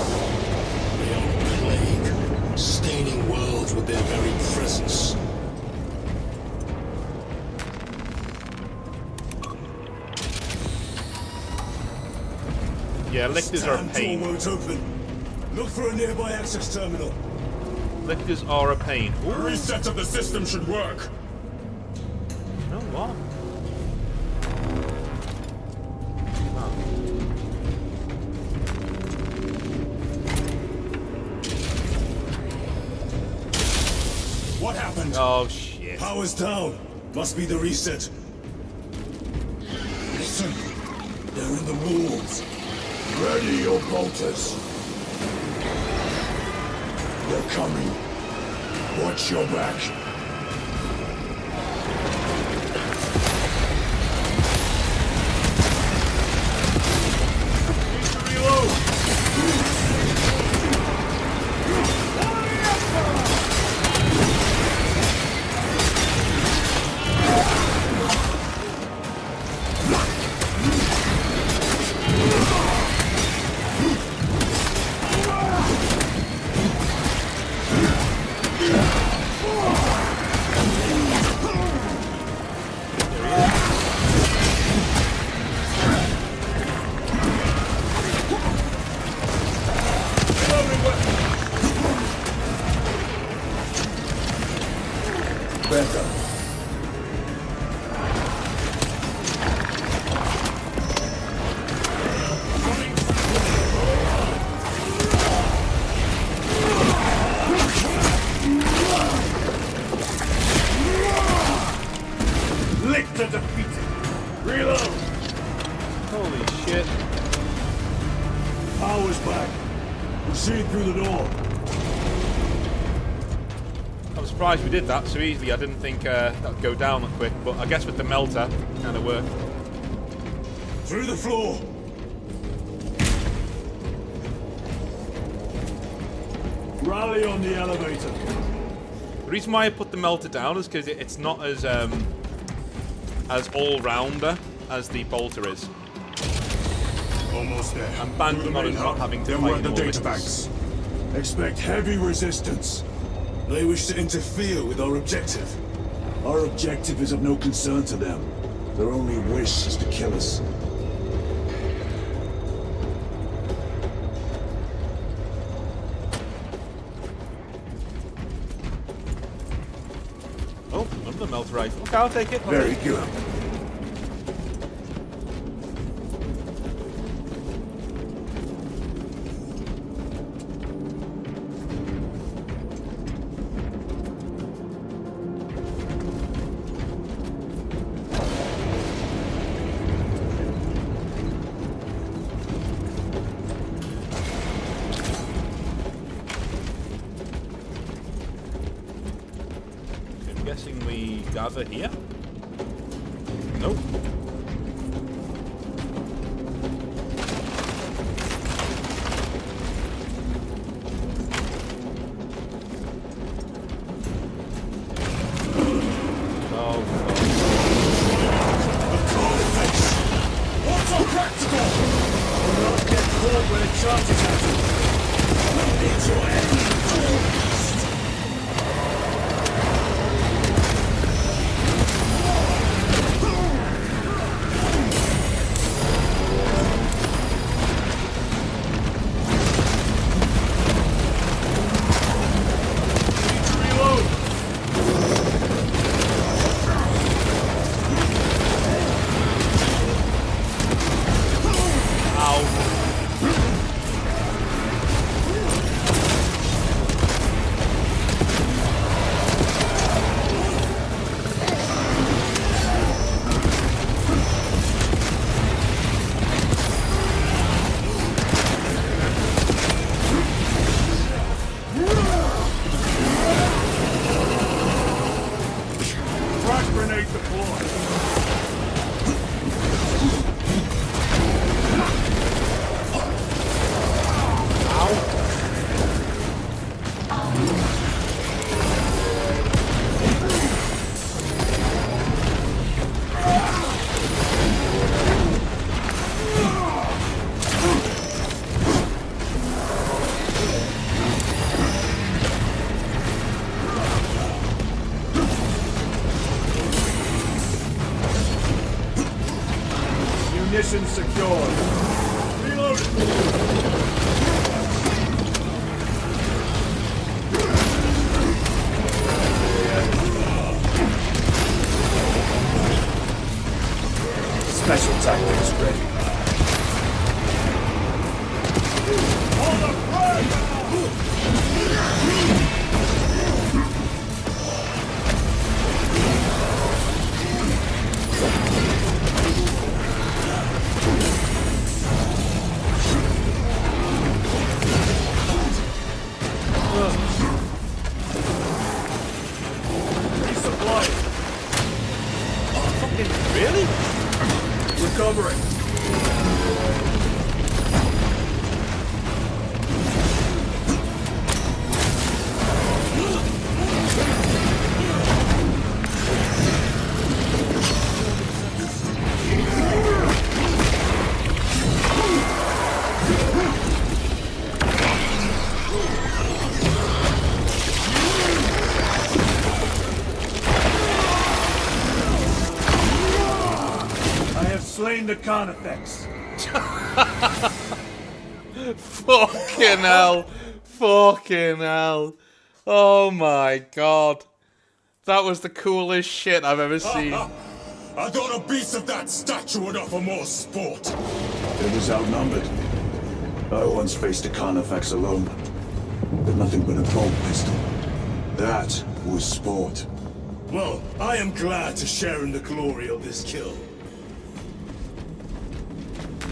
They are a plague, staining worlds with their very presence. Yeah, lictors are a Stand pain. door won't open. Look for a nearby access terminal. Lictors are a pain. A reset of the system should work. No, what? What happened? Oh, shit. Power's down. Must be the reset. Listen. They're in the walls. Ready your bolters. They're coming. Watch your back. Holy shit. Power's back. We're seeing through the door. I'm surprised we did that so easily. I didn't think that would go down that quick, but I guess with the melter, it kind of worked. Through the floor. Rally on the elevator. The reason why I put the melter down is because it's not as all-rounder as the bolter is. Almost there. I'm banking on us not having to Then fight we're at the more data lictors. banks. Expect heavy resistance. They wish to interfere with our objective. Our objective is of no concern to them. Their only wish is to kill us. Oh, another melter rifle. Okay, I'll take it. Very good. I'm guessing we gather here? Nope. Oh, What's so practical? Do not get caught when it charges at you. It's your end. Special tactics ready. Resupply. Fucking really? Recovering. Slain the Carnifex. Fucking hell. Fucking hell. Oh my god. That was the coolest shit I've ever seen. I thought a beast of that stature would offer more sport. It was outnumbered. I once faced a Carnifex alone, with nothing but a bolt pistol. That was sport. Well, I am glad to share in the glory of this kill.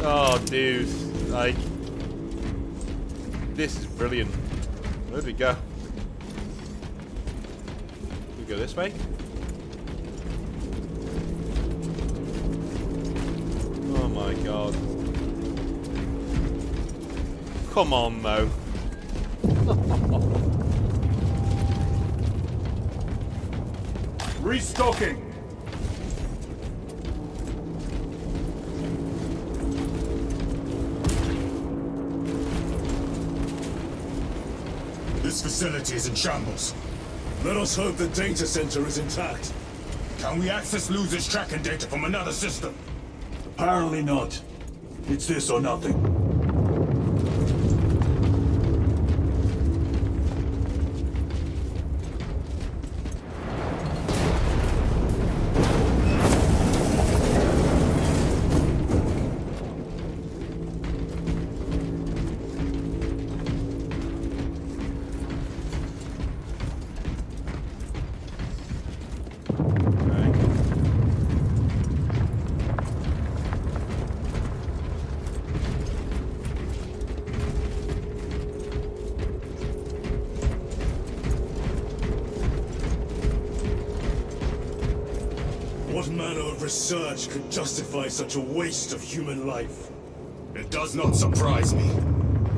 Oh, dude. Like, this is brilliant. Where'd we go? We go this way? Oh my god. Come on, though. Restocking. This facility is in shambles. Let us hope the data center is intact. Can we access losers' tracking data from another system? Apparently not. It's this or nothing. What manner of research could justify such a waste of human life? It does not surprise me.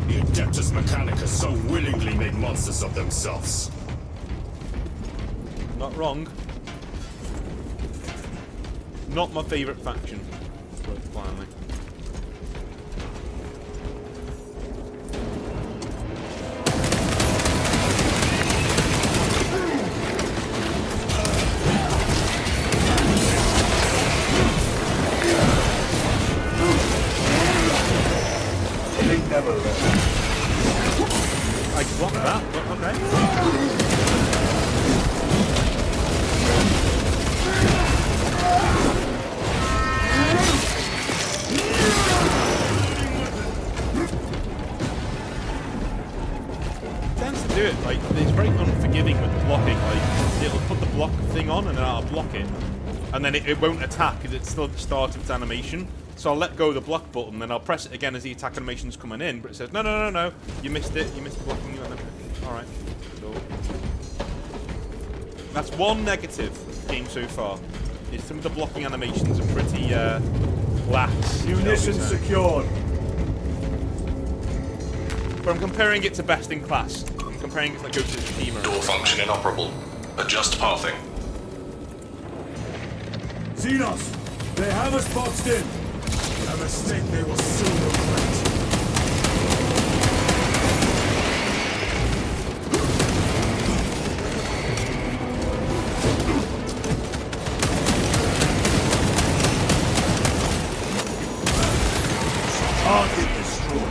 The Adeptus Mechanicus so willingly made monsters of themselves. Not wrong. Not my favourite faction. Finally. I blocked that, but okay. Tends to do it, like, it's very unforgiving with blocking, like, it'll put the block thing on and then I'll block it. And then it won't attack because it's still at the start of its animation. So I'll let go of the block button, then I'll press it again as the attack animation's coming in, but it says, no, you missed it, you missed the blocking. Alright, cool. That's one negative of the game so far, is some of the blocking animations are pretty, lax. Munitions secured. But I'm comparing it to best in class. I'm comparing it to like Ghost of Tsushima. Door function inoperable. Adjust pathing. Xenos, they have us boxed in. A mistake they will soon regret. Target destroyed.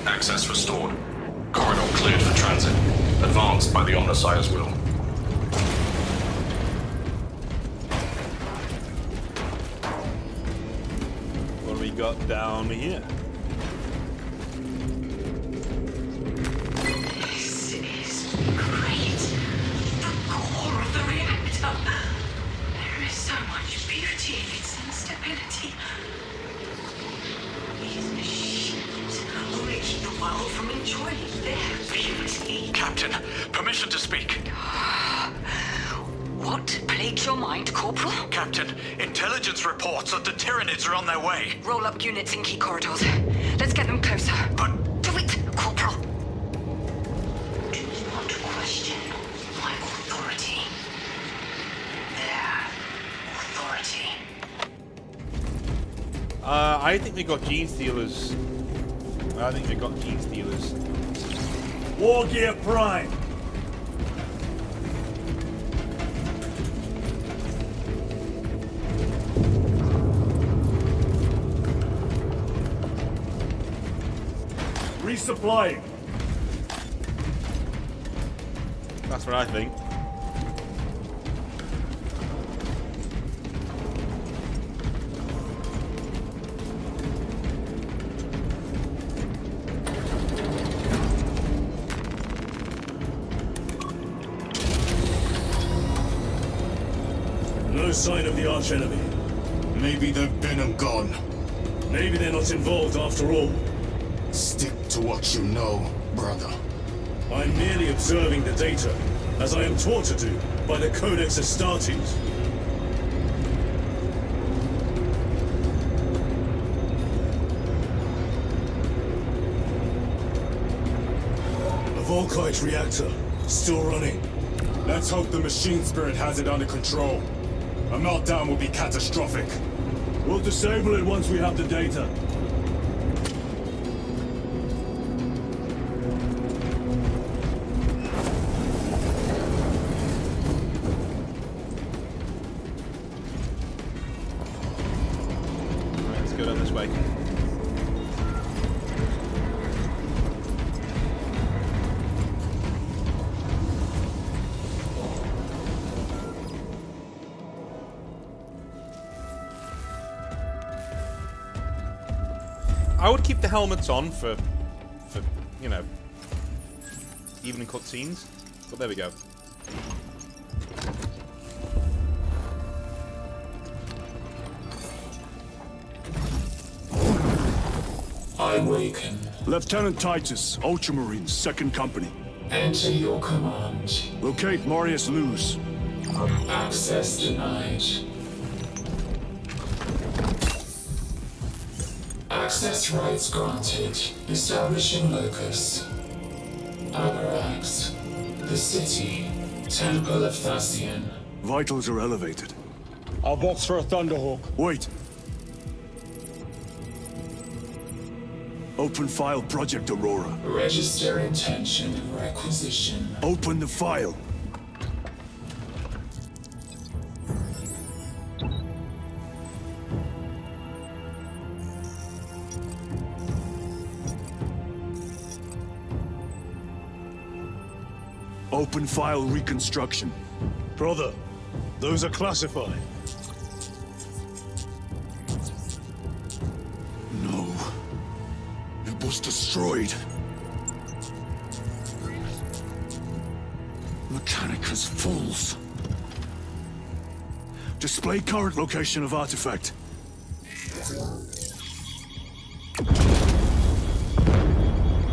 Access restored. Corridor cleared for transit. Advanced by the Omnissiah's will. What do we got down here? This is great. The core of the reactor. There is so much beauty in its instability. These machines only keep the world from enjoying their beauty. Captain, permission to speak. What plagues your mind, Corporal? Captain, intelligence reports that the Tyranids are on their way. Roll up units in key corridors. Let's get them closer. But... Do it, Corporal. Do not question my authority. Their authority. I think we got gene stealers. War Gear Prime. Resupplying. That's what I think. No sign of the arch enemy. Maybe they've been and gone. Maybe they're not involved after all. Stick to what you know, brother. I'm merely observing the data, as I am taught to do by the Codex Astartes. A Volkite reactor, still running. Let's hope the machine spirit has it under control. A meltdown will be catastrophic. We'll disable it once we have the data. Let's go down this way. I would keep the helmets on for you know, even in cutscenes. But there we go. I awaken. Lieutenant Titus, Ultramarines, 2nd Company. Enter your command. Locate Marius Luz. Access denied. Access rights granted. Establishing locus. Avarax. The city. Temple of Thasian. Vitals are elevated. I'll box for a Thunderhawk. Wait. Open file Project Aurora. Register intention of requisition. Open the file. Open file reconstruction. Brother, those are classified. No. It was destroyed. Mechanicus fools. Display current location of artifact.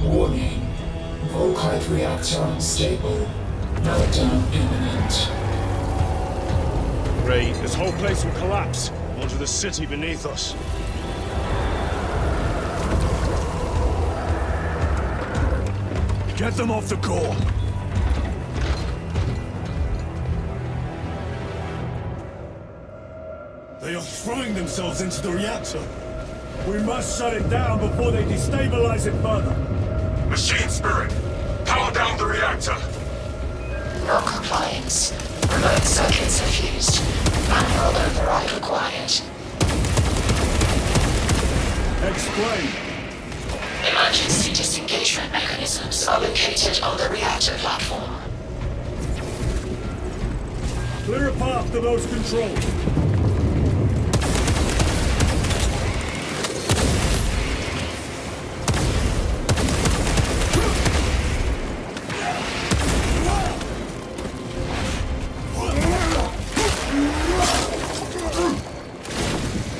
Warning. Volkite reactor unstable. Meltdown imminent. Great. This whole place will collapse onto the city beneath us. Get them off the core. They are throwing themselves into the reactor. We must shut it down before they destabilize it further. Machine spirit, power down the reactor. Your compliance. Remote circuits are fused. Manual override required. Explain. Emergency disengagement mechanisms are located on the reactor platform. Clear a path to those controls.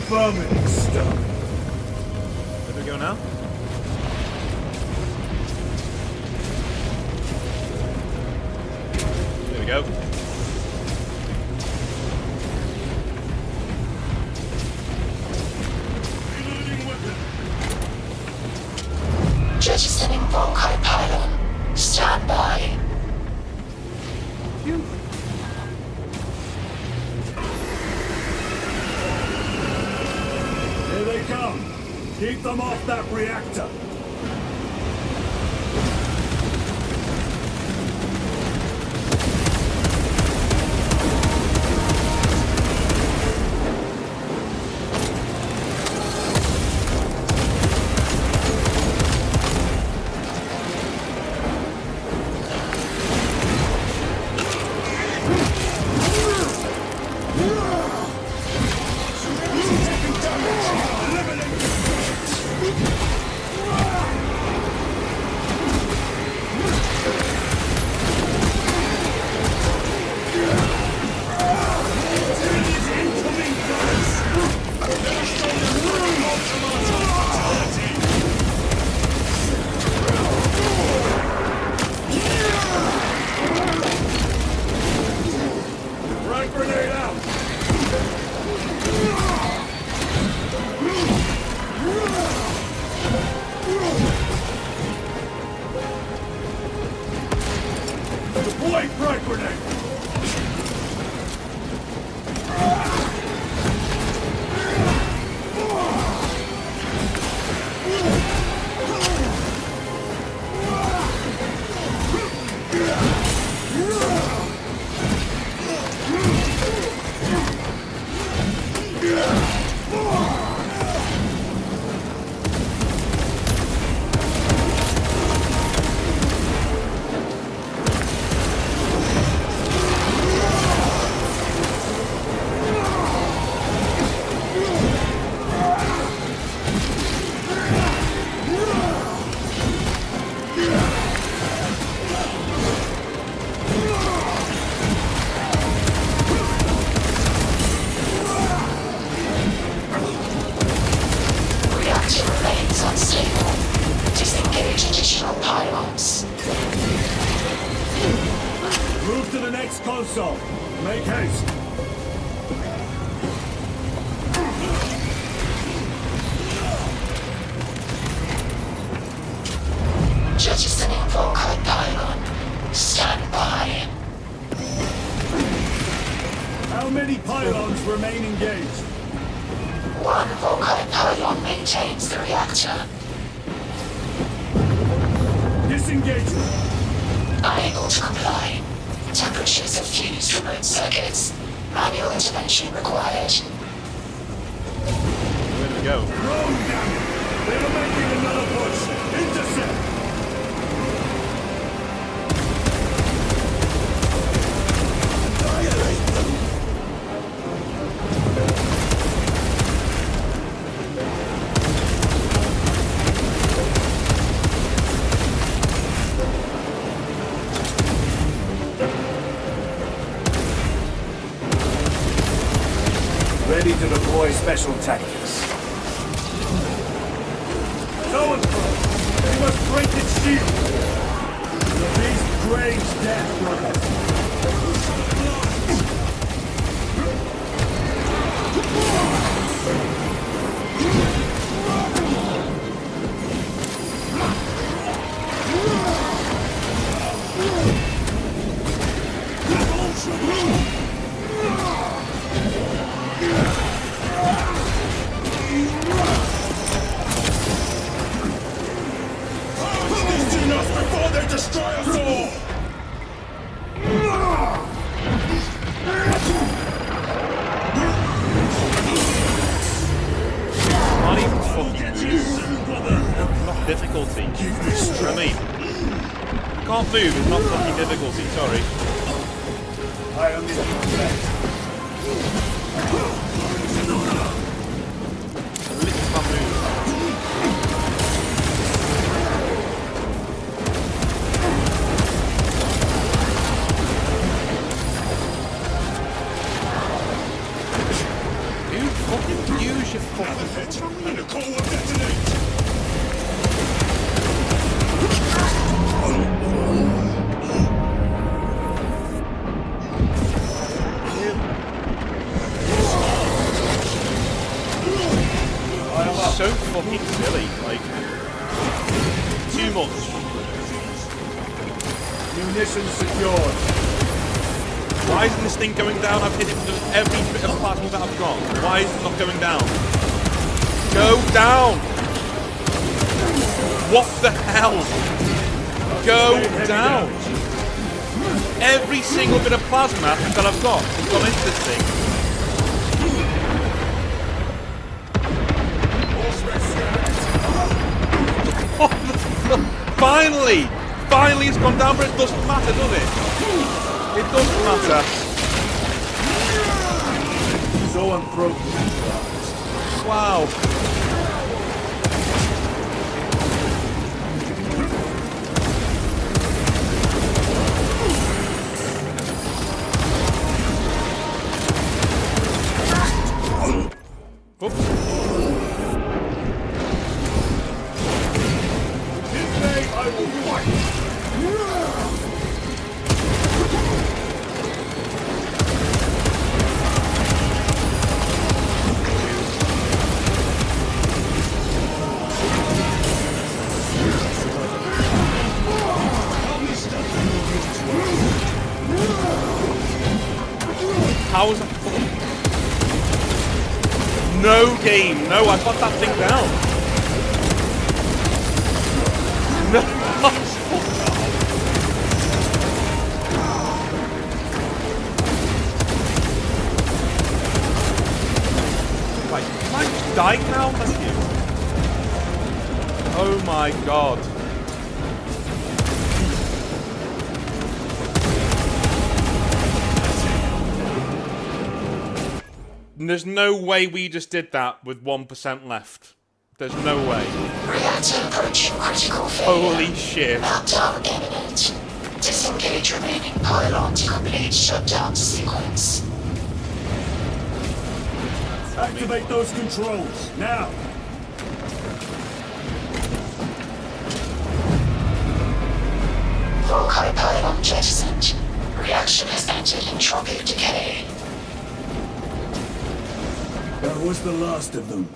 Vermin stuff. There we go now. There we go. Jettisoning Volkite pylon. Stand by. Here they come. Keep them off that reactor. Frag grenade out! Deploy frag grenade! Reactor remains unstable. Disengage additional pylons. Move to the next console. Make haste. Jettisoning Volkite pylon. Stand by. How many pylons remain engaged? One Volkite pylon maintains the reactor. Disengagement. Unable to comply. Temperatures have fused remote circuits. Manual intervention required. Where do we go? Rome, damn it! They're making another push! Intercept! Annihilate them! Ready to deploy special tactics. So and fro! We must break its shield! The beast craves death, brothers! Destroy us all! can't move is not fucking difficulty, sorry. I am Literally can't move. Dude, fucking use your fucking... And the core will detonate! So fucking silly, like... Too much. Munitions secured. Why isn't this thing going down? I've hit it with every bit of plasma that I've got. Why is it not going down? Go down! What the hell? Go down! Every single bit of plasma that I've got has gone into this thing. Finally! Finally it's gone down, but it doesn't matter, does it? It doesn't matter. So unbroken. Wow. Oops. I will fight! How is that? No game. No, I got that thing down. No. Right, am I just dying now? Thank you. Oh my god. There's no way we just did that with 1% left. There's no way. Reactor approaching critical failure. Holy shit. Meltdown imminent. Disengage remaining pylon to complete shutdown sequence. Activate those controls, now! Volkai pylon jettisoned. Reaction has entered entropic decay. That was the last of them.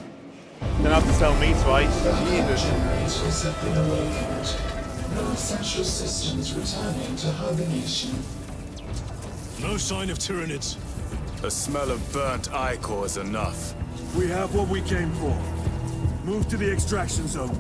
Don't have to tell me twice. Jesus. Generators have been awakened. No essential systems returning to hibernation. No sign of Tyranids. The smell of burnt ichor is enough. We have what we came for. Move to the extraction zone.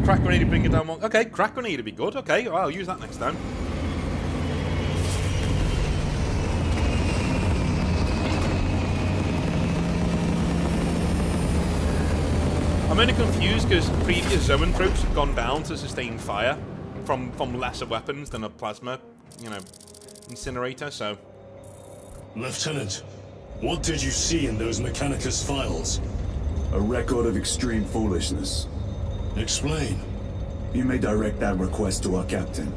Crack grenade to bring it down one. Okay, crack grenade would be good. Okay, well, I'll use that next time. I'm only confused because previous Zoan troops have gone down to sustain fire from lesser weapons than a plasma, you know, incinerator, so... Lieutenant, what did you see in those Mechanicus files? A record of extreme foolishness. Explain. You may direct that request to our captain.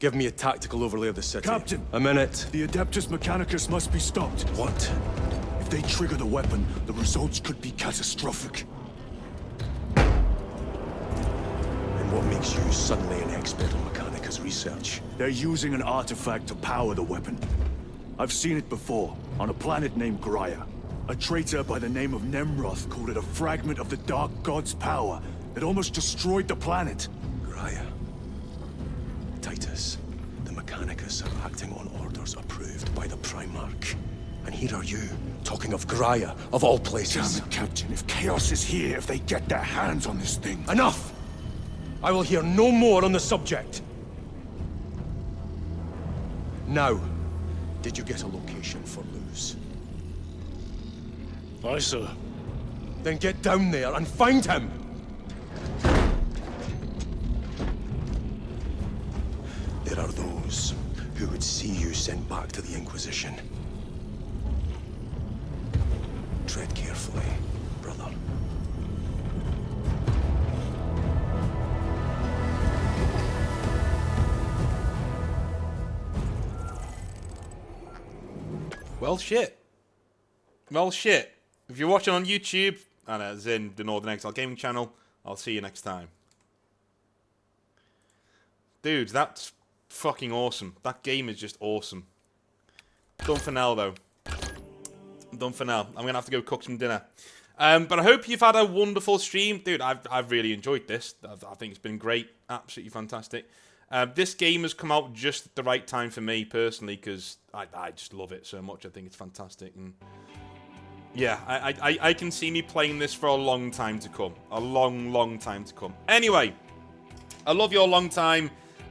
Give me a tactical overlay of the city. Captain! A minute. The Adeptus Mechanicus must be stopped. What? If they trigger the weapon, the results could be catastrophic. And what makes you suddenly an expert on Mechanicus research? They're using an artifact to power the weapon. I've seen it before, on a planet named Graia. A traitor by the name of Nemroth called it a fragment of the Dark God's power that almost destroyed the planet. Graya. Titus, the Mechanicus are acting on orders approved by the Primarch. And here are you, talking of Graya, of all places. Damn it, Captain. If Chaos is here, if they get their hands on this thing... Enough! I will hear no more on the subject. Now, did you get a location for Luz? Aye, sir. Then get down there and find him! There are those who would see you sent back to the Inquisition. Tread carefully, brother. Well, shit. Well, shit. If you're watching on YouTube, and as in the Northern Exile Gaming channel, I'll see you next time. Dude, that's fucking awesome. That game is just awesome. Done for now, though. Done for now. I'm gonna have to go cook some dinner. But I hope you've had a wonderful stream. Dude, I've really enjoyed this. I think it's been great. Absolutely fantastic. This game has come out just at the right time for me, personally, because I just love it so much. I think it's fantastic. And yeah, I can see me playing this for a long time to come. A long, long time to come. Anyway, I love you a long time.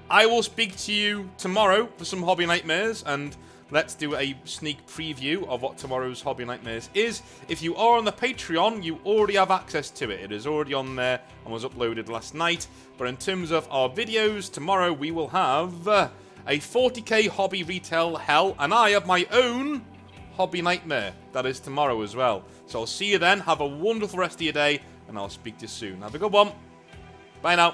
I will speak to you tomorrow for some Hobby Nightmares, and let's do a sneak preview of what tomorrow's Hobby Nightmares is. If you are on the Patreon, you already have access to it. It is already on there and was uploaded last night. But in terms of our videos, tomorrow we will have a 40k Hobby Retail Hell, and I have my own Hobby Nightmare. That is tomorrow as well. So I'll see you then. Have a wonderful rest of your day, and I'll speak to you soon. Have a good one. Bye now.